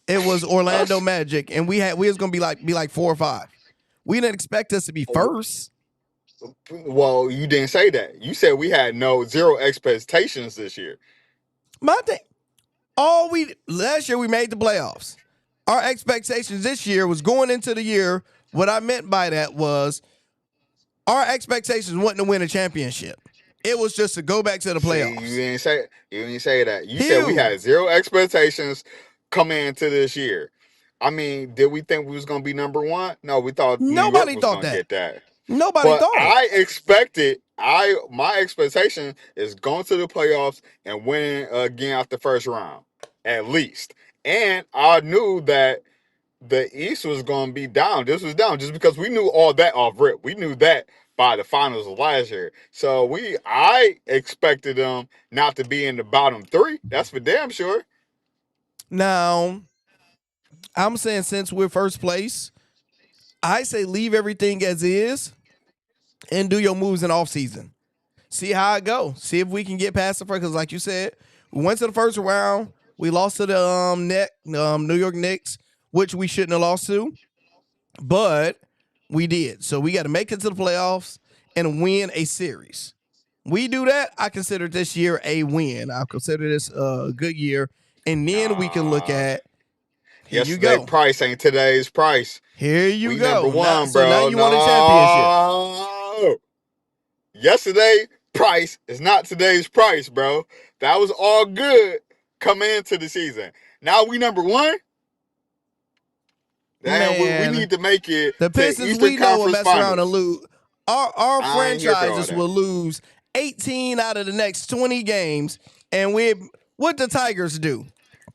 It was Orlando Us? Magic, and we was gonna be like 4 or 5. We didn't expect us to be first. Well, you didn't say that. You said we had zero expectations this year. My thing, last year we made the playoffs. Our expectations this year was going into the year. What I meant by that was our expectations wasn't to win a championship. It was just to go back to the playoffs. See, you didn't say that. You said we had zero expectations coming into this year. I mean, did we think we was gonna be number one? No, we thought Nobody New York was thought gonna that. get that. Nobody But thought it. I expected. My expectation is going to the playoffs and winning again out the first round, at least. And I knew that the East was going to be down. This was down just because we knew all that off rip. We knew that by the finals of last year. So I expected them not to be in the bottom 3. That's for damn sure. Now, I'm saying since we're first place, I say leave everything as is and do your moves in off season. See how it go. See if we can get past the first. Because like you said, we went to the first round. We lost to the New York Knicks, which we shouldn't have lost to, but we did. So we got to make it to the playoffs and win a series. We do that, I consider this year a win. I'll consider this a good year. And then we can look at Yesterday's price ain't today's price. Here you we go. Number one, so bro. now you won a championship. Yesterday price is not today's price, bro. That was all good coming into the season. Now we number one. Damn, we need to make it. The Pistons, we know, will mess around and lose. Our franchises will lose 18 out of the next 20 games. And what the Tigers do?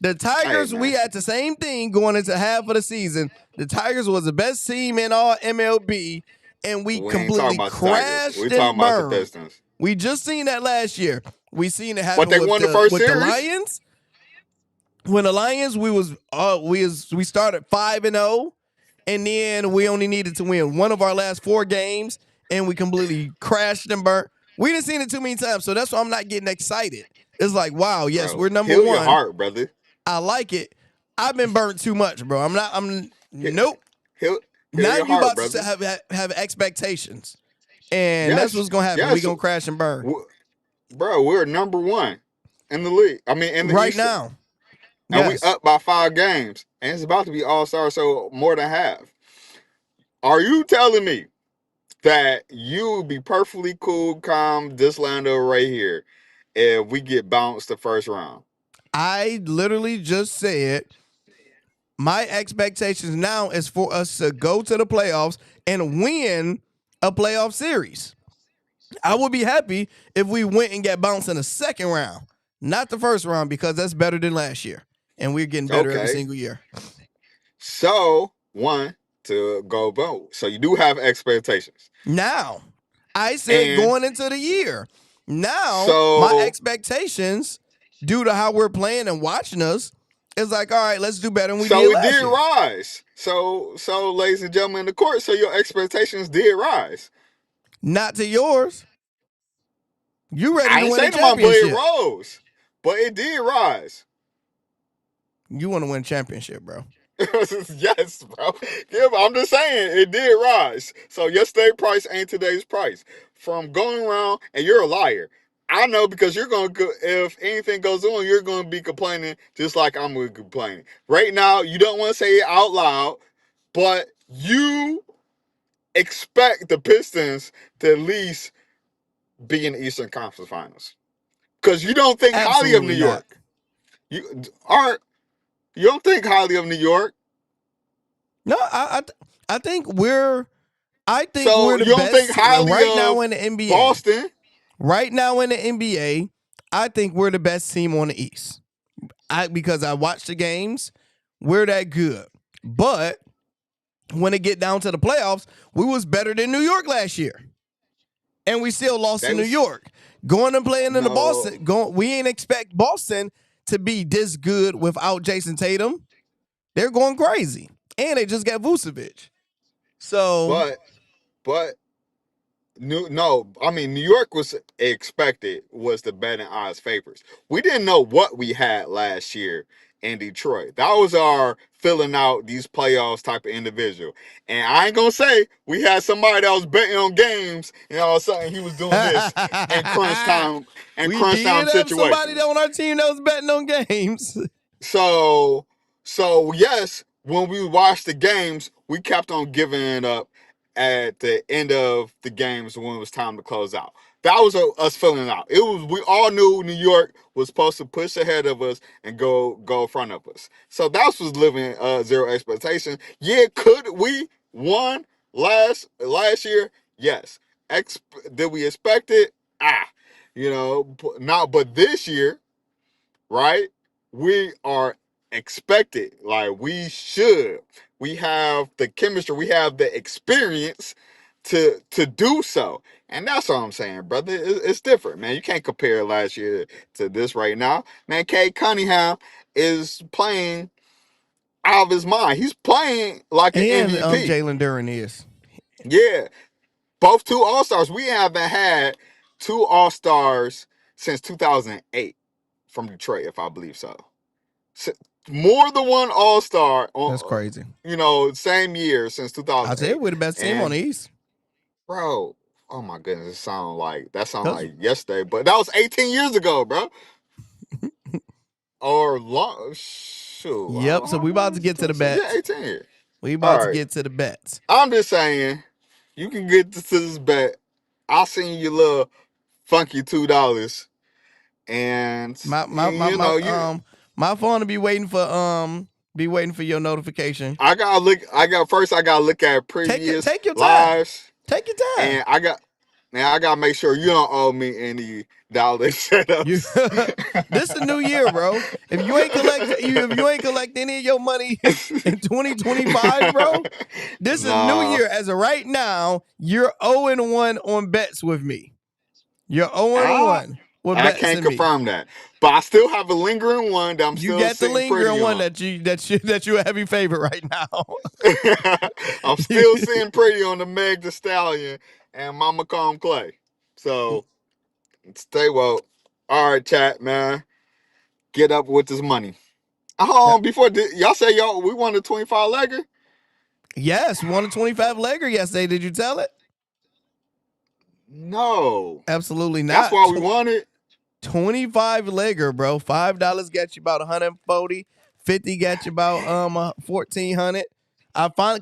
The Tigers, we had the same thing going into half of the season. The Tigers was the best team in all MLB, and we completely crashed and burned. About the Pistons. We just seen that last year. We seen it happen with the Lions. When the Lions, we started 5-0, and then we only needed to win one of our last 4 games, and we completely crashed and burnt. We didn't seen it too many times, so that's why I'm not getting excited. It's like, wow, yes, we're number one. Your heart, brother. I like it. I've been burnt too much, bro. Nope. Now you about to have expectations, and that's what's gonna happen. We gonna crash and burn, bro. We're number one in the league. I mean, in the right Eastern. now, and we up by 5 games, and it's about to be All-Star, so more than half. Are you telling me that you would be perfectly cool, calm, this Lando right here, if we get bounced the first round? I literally just said my expectations now is for us to go to the playoffs and win a playoff series. I would be happy if we went and got bounced in the second round, not the first round, because that's better than last year. And we're getting better every single year. So, to go vote. So you do have expectations. Now, I said going into the year. Now, my expectations, due to how we're playing and watching us, is like, all right, let's do better than we did last year. So it did rise. So, ladies and gentlemen in the court, so your expectations did rise. Not to yours. You ready to win a championship. I ain't saying my blade rose, but it did rise. You want to win a championship, bro. Yes, bro. Yeah, I'm just saying it did rise. So yesterday's price ain't today's price. From going around, and you're a liar. I know, because you're going to, if anything goes on, you're going to be complaining just like I'm going to be complaining. Right now, you don't want to say it out loud, but you expect the Pistons to at least be in the Eastern Conference Finals. Because you don't think highly of New York. You don't think highly of New York. No, I think we're the best think highly right of now in the NBA. Boston. Right now in the NBA, I think we're the best team on the East. Because I watched the games, we're that good. But when it get down to the playoffs, we was better than New York last year. And we still lost to New York. Going and playing in the Boston, we ain't expect Boston to be this good without Jason Tatum. They're going crazy. And they just got Vucevic. So New York was expected was the betting odds favorites. We didn't know what we had last year in Detroit. That was our filling out these playoffs type of individual. And I ain't gonna say we had somebody that was betting on games, and all of a sudden he was doing this in crunch time We did have somebody situations. on our team that was betting on games. So yes, when we watched the games, we kept on giving it up at the end of the games when it was time to close out. That was us filling out. It was, we all knew New York was supposed to push ahead of us and go in front of us. So that was living zero expectation. Yeah, could we won last year? Yes. Did we expect it? But this year, right? We are expected, like we should. We have the chemistry, we have the experience to do so. And that's all I'm saying, brother. It's different, man. You can't compare last year to this right now. Man, Cade Cunningham is playing out of his mind. He's playing like an MVP. Jalen Duren is. Yeah. Both 2 All-Stars. We haven't had 2 All-Stars since 2008 from Detroit, if I believe so. More than 1 All-Star. That's crazy. Same year since 2008. I said we're the best team on the East. Bro, oh my goodness, that sounds like yesterday, but that was 18 years ago, bro. Or long, shoot. Yep, so we about to get to the bets. Yeah, 18 years. We about to get to the bets. I'm just saying, you can get to this bet. I seen your little funky $2, and my phone to be waiting for your notification. I gotta look at previous take your time. lives. Take your time. And I gotta make sure you don't owe me any dollar setups. This is a new year, bro. If you ain't collect any of your money in 2025, bro, this is a new year. As of right now, you're 0-1 on bets with me. You're 0-1. I can't confirm that, but I still have a lingering one that I'm still. You got the lingering one on. that you a heavy favorite right now. I'm still seeing pretty on the Meg Thee Stallion and Mama Calm Clay. So stay woke. All right, chat, man. Get up with this money. Before y'all say we won a 25 legger. Yes, we won a 25 legger yesterday. Did you tell it? No, absolutely not. That's why we won it. 25 legger, bro. $5 got you about 140. 50 got you about 1,400. I finally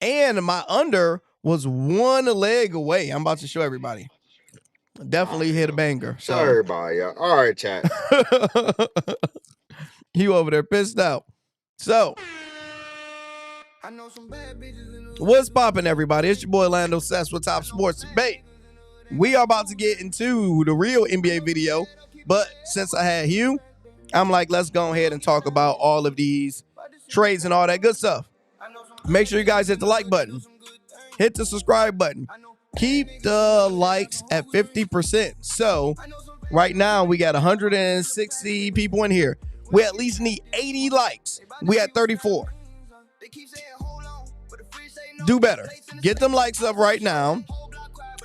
and my under was 1 leg away. I'm about to show everybody. Definitely hit a banger. Show everybody, yeah. All right, chat. You over there pissed out. So, what's popping, everybody? It's your boy Lando Sess with Top Sports Debate. We are about to get into the real NBA video, but since I had Hugh, I'm like, let's go ahead and talk about all of these trades and all that good stuff. Make sure you guys hit the like button. Hit the subscribe button. Keep the likes at 50%. So right now we got 160 people in here. We at least need 80 likes. We at 34. Do better. Get them likes up right now.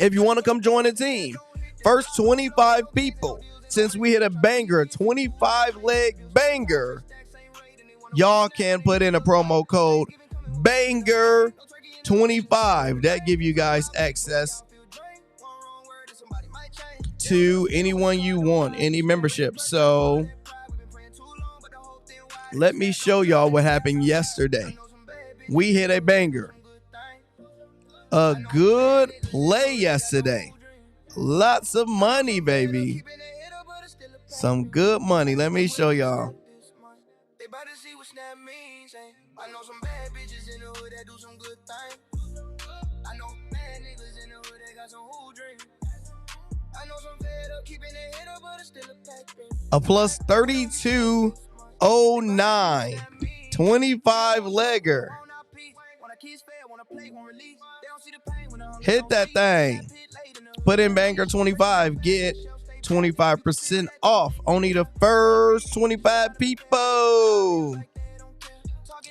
If you want to come join the team, first 25 people, since we hit a banger, a 25-leg banger, y'all can put in a promo code BANGER25. That give you guys access to anyone you want, any membership. So let me show y'all what happened yesterday. We hit a banger. A good play yesterday. Lots of money, baby. Some good money. Let me show y'all. A plus 3209. 25 legger. Hit that thing. Put in Banger 25. Get 25% off. Only the first 25 people.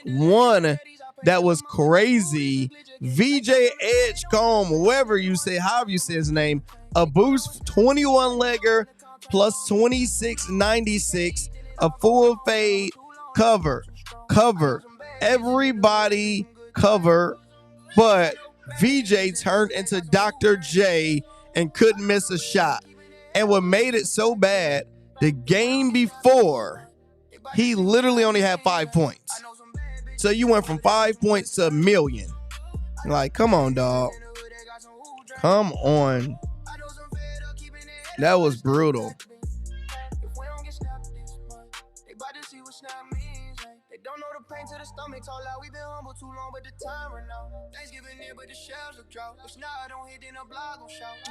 One that was crazy. VJ Edgecombe, however you say his name. A boost 21 legger plus 2696. A full fade cover. Everybody cover, but VJ turned into Dr. J and couldn't miss a shot. And what made it so bad, the game before, he literally only had 5 points. So you went from 5 points to a million. Like, come on, dog. Come on. That was brutal.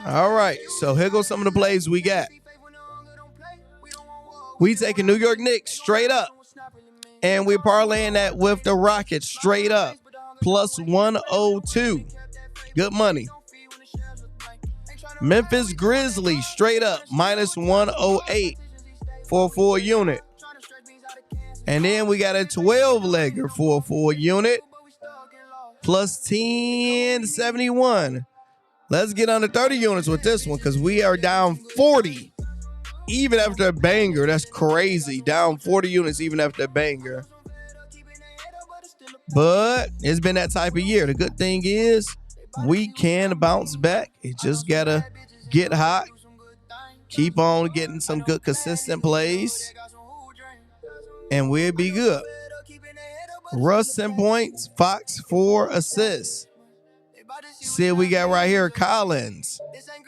All right, so here goes some of the plays we got. We taking New York Knicks straight up, and we're parlaying that with the Rockets straight up, plus 102. Good money. Memphis Grizzlies straight up, minus 108 for a full unit. And then we got a 12-legger for a full unit, plus 1071. Let's get under 30 units with this one because we are down 40 even after a banger. That's crazy. Down 40 units even after a banger. But it's been that type of year. The good thing is we can bounce back. It just got to get hot. Keep on getting some good consistent plays. And we'll be good. Russ 10 points. Fox 4 assists. See what we got right here. Collins.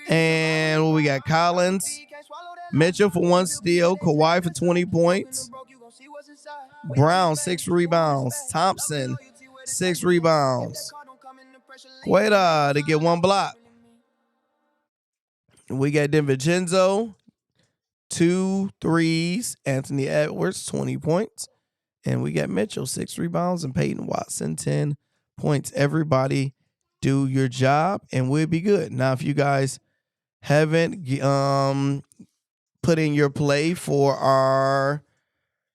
And what we got? Collins. Mitchell for 1 steal. Kawhi for 20 points. Brown 6 rebounds. Thompson 6 rebounds. Queta to get 1 block. We got DiVincenzo 2 threes. Anthony Edwards 20 points. And we got Mitchell 6 rebounds and Peyton Watson 10 points. Everybody do your job and we'll be good. Now, if you guys haven't put in your play for our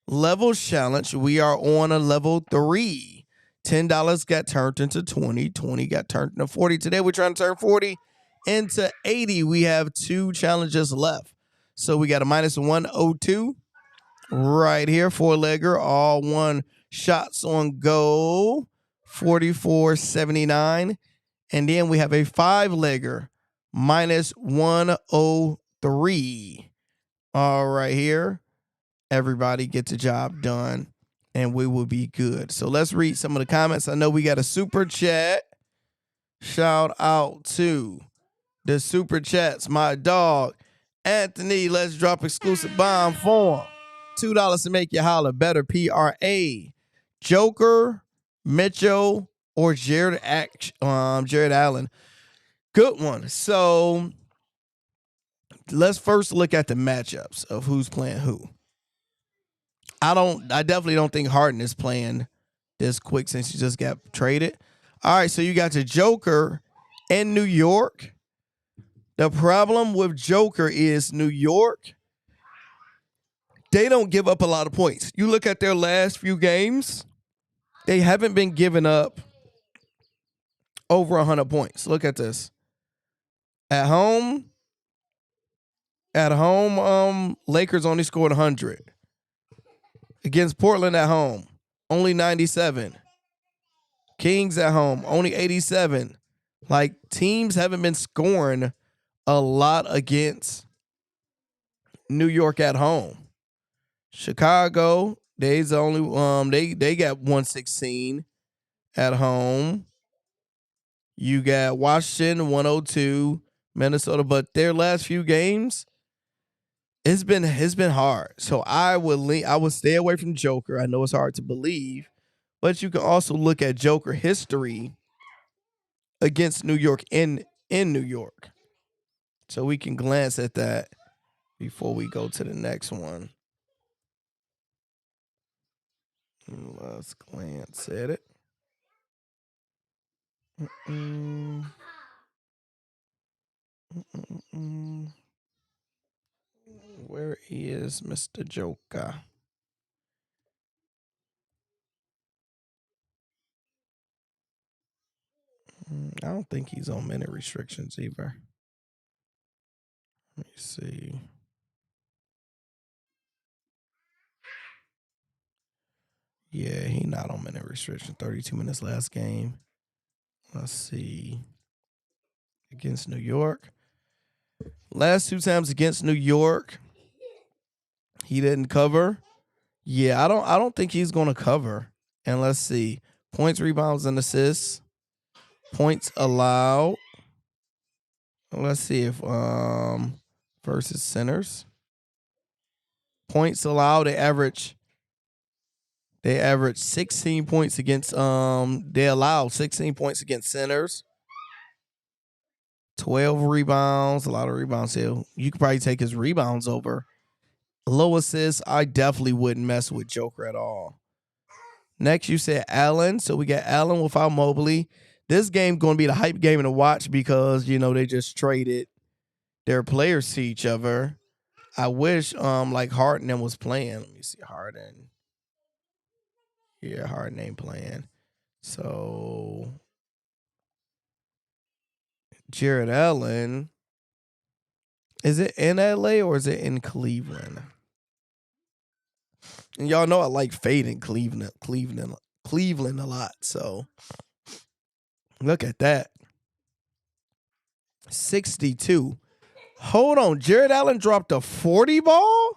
level challenge, we are on a level 3. $10 got turned into 20. 20 got turned into 40. Today we're trying to turn 40 into 80. We have 2 challenges left. So we got a minus 102 right here. 4-legger, all 1 shots on goal. 44.79. And then we have a 5-legger, minus 103. All right here. Everybody get the job done and we will be good. So let's read some of the comments. I know we got a super chat. Shout out to the super chats. My dog, Anthony, let's drop exclusive bomb for him. $2 to make you holler. Better PRA. Joker, Mitchell, or Jared Allen. Good one. So let's first look at the matchups of who's playing who. I definitely don't think Harden is playing this quick since he just got traded. All right, so you got the Joker in New York. The problem with Joker is New York, they don't give up a lot of points. You look at their last few games, they haven't been giving up over 100 points. Look at this. At home, Lakers only scored 100. Against Portland at home, only 97. Kings at home, only 87. Like, teams haven't been scoring a lot against New York at home. Chicago, they's only they got 116 at home. You got Washington 102, Minnesota, but their last few games, it's been hard. So I would stay away from Joker. I know it's hard to believe, but you can also look at Joker history against New York in New York. So we can glance at that before we go to the next one. Let's glance at it. Where is Mr. Joker? I don't think he's on minute restrictions either. Let me see. Yeah, he not on minute restriction. 32 minutes last game. Let's see. Against New York. Last 2 times against New York, he didn't cover. Yeah, I don't think he's gonna cover. And let's see. Points, rebounds, and assists. Points allowed. Let's see if versus centers. Points allowed, they average 16 points against they allowed 16 points against centers. 12 rebounds, a lot of rebounds here. You could probably take his rebounds over. Low assists, I definitely wouldn't mess with Joker at all. Next, you said Allen. So we got Allen without Mobley. This game going to be the hype game to watch because, you know, they just traded their players to each other. I wish like Harden was playing. Let me see. Harden. Yeah, Harden ain't playing. So Jared Allen. Is it in LA or is it in Cleveland? And y'all know I like fading Cleveland a lot. So look at that. 62. Hold on. Jared Allen dropped a 40 ball?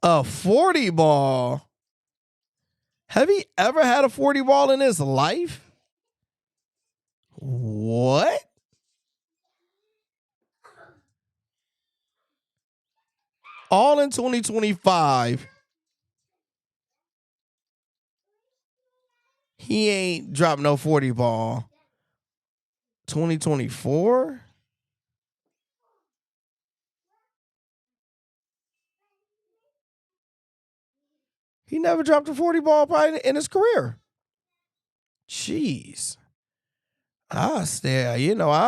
A 40 ball? Have he ever had a 40 ball in his life? What? All in 2025. He ain't dropped no 40 ball. 2024? He never dropped a 40 ball probably in his career. Jeez. I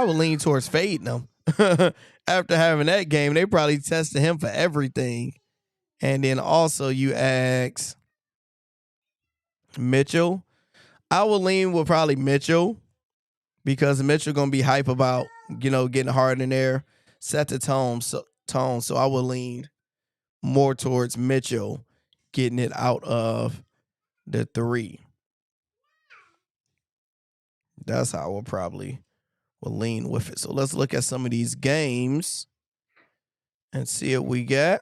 would lean towards fading him. After having that game, they probably tested him for everything. And then also you ask Mitchell. I would lean with probably Mitchell because Mitchell gonna be hype about, getting hard in there, set the tone. So I would lean more towards Mitchell getting it out of the 3. That's how I would probably lean with it. So let's look at some of these games and see what we got.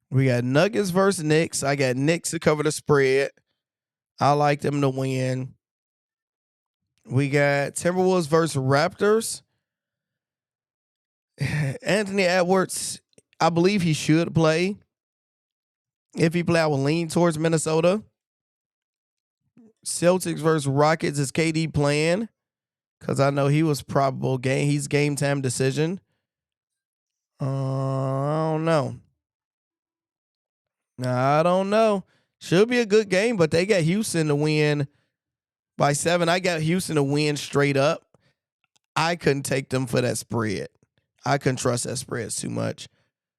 We got Nuggets versus Knicks. I got Knicks to cover the spread. I like them to win. We got Timberwolves versus Raptors. Anthony Edwards, I believe he should play. If he play, I will lean towards Minnesota. Celtics versus Rockets. Is KD playing? Because I know he was probable game. He's game time decision. I don't know. I don't know. Should be a good game, but they got Houston to win by 7. I got Houston to win straight up. I couldn't take them for that spread. I couldn't trust that spread too much.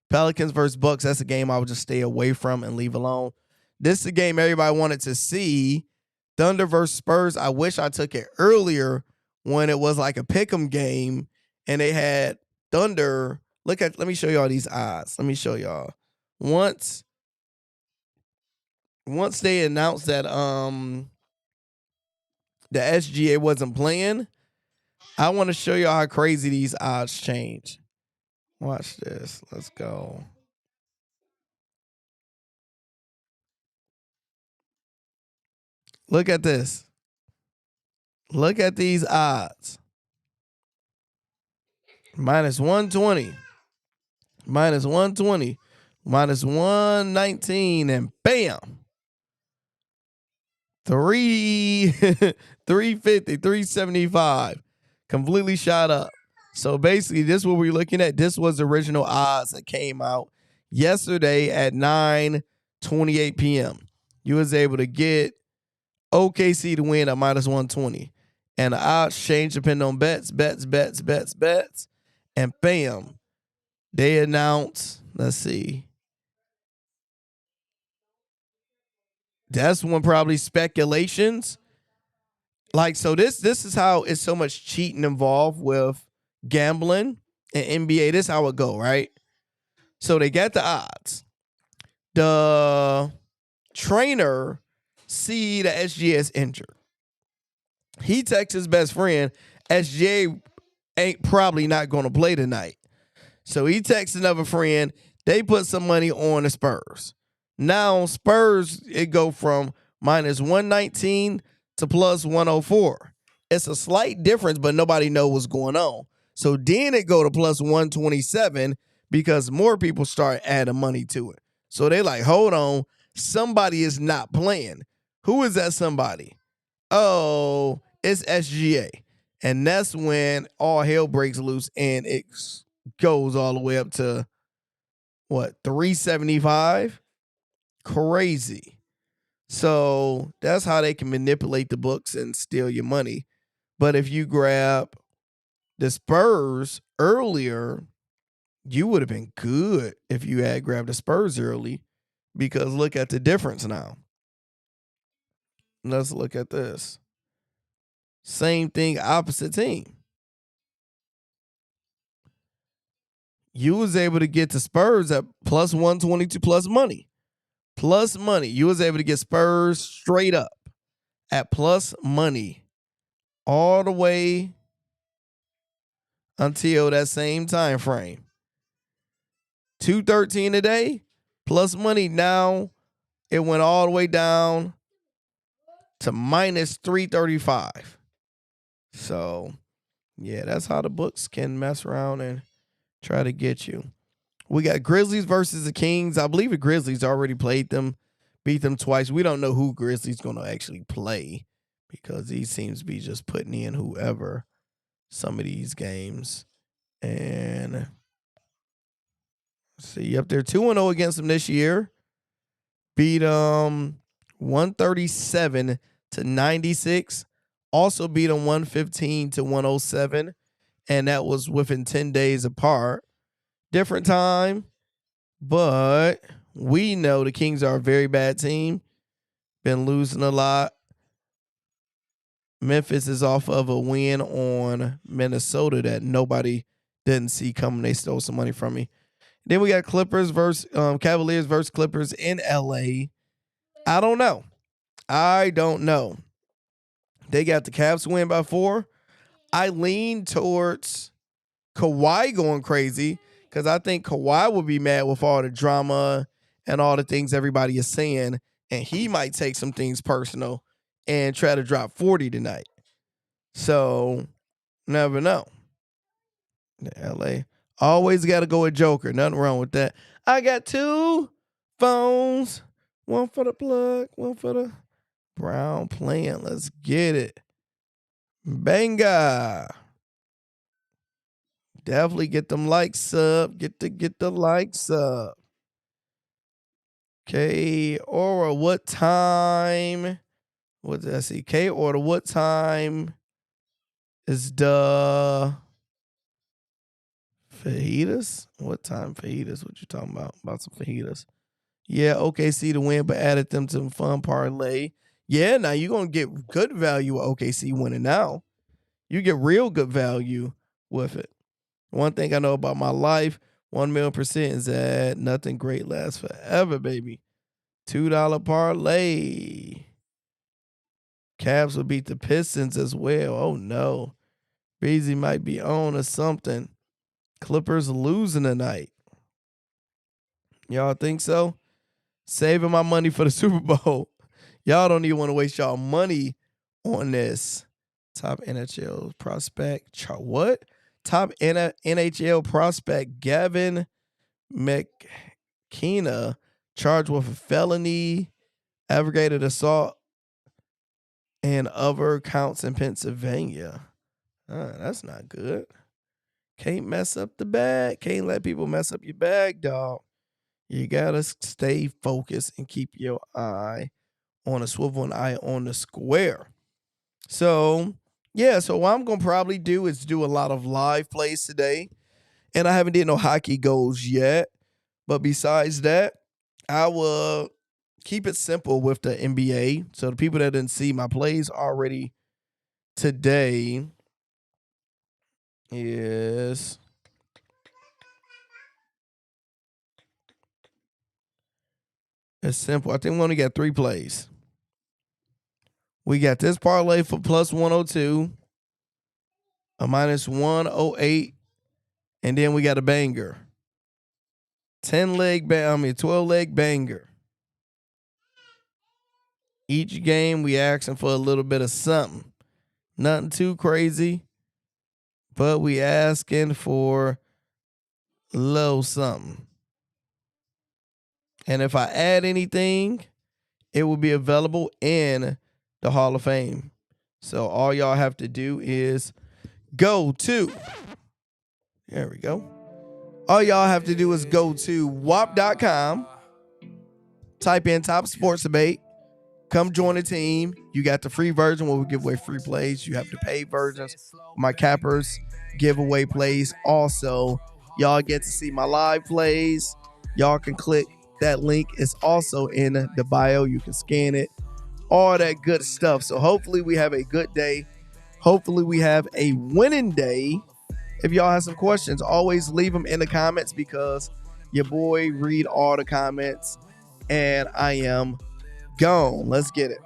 Pelicans versus Bucks, that's a game I would just stay away from and leave alone. This is a game everybody wanted to see. Thunder versus Spurs. I wish I took it earlier when it was like a pick'em game and they had Thunder. Let me show y'all these odds. Let me show y'all. Once they announced that the SGA wasn't playing, I want to show y'all how crazy these odds change. Watch this. Let's go. Look at this. Look at these odds. Minus 120. Minus 120. Minus 119. And bam. 350, 375. Completely shot up. So basically, this is what we're looking at. This was the original odds that came out yesterday at 9:28 p.m. You was able to get OKC to win at minus 120. And the odds change depending on bets. And bam, they announced, let's see. That's when probably speculations. Like, so this is how it's so much cheating involved with gambling and NBA. This is how it go, right? So they got the odds. The trainer see the SGA injured. He texts his best friend, SGA ain't probably not going to play tonight. So he texts another friend. They put some money on the Spurs. Now Spurs, it go from minus 119 to plus 104. It's a slight difference, but nobody know what's going on. So then it go to plus 127 because more people start adding money to it. So they like, hold on, somebody is not playing. Who is that somebody? Oh, it's SGA. And that's when all hell breaks loose and it goes all the way up to what, 375? Crazy. So that's how they can manipulate the books and steal your money. But if you grab the Spurs earlier, you would have been good if you had grabbed the Spurs early, because look at the difference now. Let's look at this. Same thing, opposite team. You was able to get the Spurs at plus 122 plus money. Plus money. You was able to get Spurs straight up at plus money all the way until that same time frame. 213 a day plus money. Now it went all the way down to minus 335. So yeah, that's how the books can mess around and try to get you. We got Grizzlies versus the Kings. I believe the Grizzlies already played them, beat them twice. We don't know who Grizzlies going to actually play because he seems to be just putting in whoever some of these games. And see, up there 2-0 against them this year. Beat 137 to 96. Also beat them 115 to 107. And that was within 10 days apart. Different time, but we know the Kings are a very bad team. Been losing a lot. Memphis is off of a win on Minnesota that nobody didn't see coming. They stole some money from me. Then we got Clippers versus Cavaliers versus Clippers in LA. I don't know. They got the Cavs win by 4. I lean towards Kawhi going crazy because I think Kawhi will be mad with all the drama and all the things everybody is saying, and he might take some things personal and try to drop 40 tonight. So, never know. LA always got to go with Joker. Nothing wrong with that. I got 2 phones. One for the plug, one for the brown plant. Let's get it. Banga. Definitely get them likes up. Get the likes up. Okay, Aura, what time? What did I see? K Order, what time is the fajitas? What time fajitas? What you talking about? About some fajitas. Yeah, OKC to win, but added them to the fun parlay. Yeah, now you're going to get good value with OKC winning now. You get real good value with it. One thing I know about my life, 1,000,000% is that nothing great lasts forever, baby. $2 parlay. Cavs will beat the Pistons as well. Oh, no. Beasley might be on or something. Clippers losing tonight. Y'all think so? Saving my money for the Super Bowl. Y'all don't even want to waste y'all money on this. Top NHL prospect. What? Top NHL prospect Gavin McKenna charged with a felony, aggravated assault, and other counts in Pennsylvania. That's not good. Can't mess up the bag. Can't let people mess up your bag, dog. You gotta stay focused and keep your eye on a swivel and eye on the square. So, yeah, so what I'm going to probably do is do a lot of live plays today. And I haven't did no hockey goals yet. But besides that, I will keep it simple with the NBA. So the people that didn't see my plays already today is it's simple. I think we only got 3 plays. We got this parlay for plus 102, a minus 108, and then we got a banger. 12-leg banger. Each game we asking for a little bit of something. Nothing too crazy, but we asking for a little something. And if I add anything, it will be available in the Hall of Fame. So all y'all have to do is go to, there we go. All y'all have to do is go to wap.com, type in Top Sports Debate, come join the team. You got the free version where we give away free plays. You have the paid versions. My cappers give away plays. Also, y'all get to see my live plays. Y'all can click that link. It's also in the bio. You can scan it. All that good stuff. So hopefully we have a good day. Hopefully we have a winning day. If y'all have some questions, always leave them in the comments because your boy read all the comments and I am gone. Let's get it.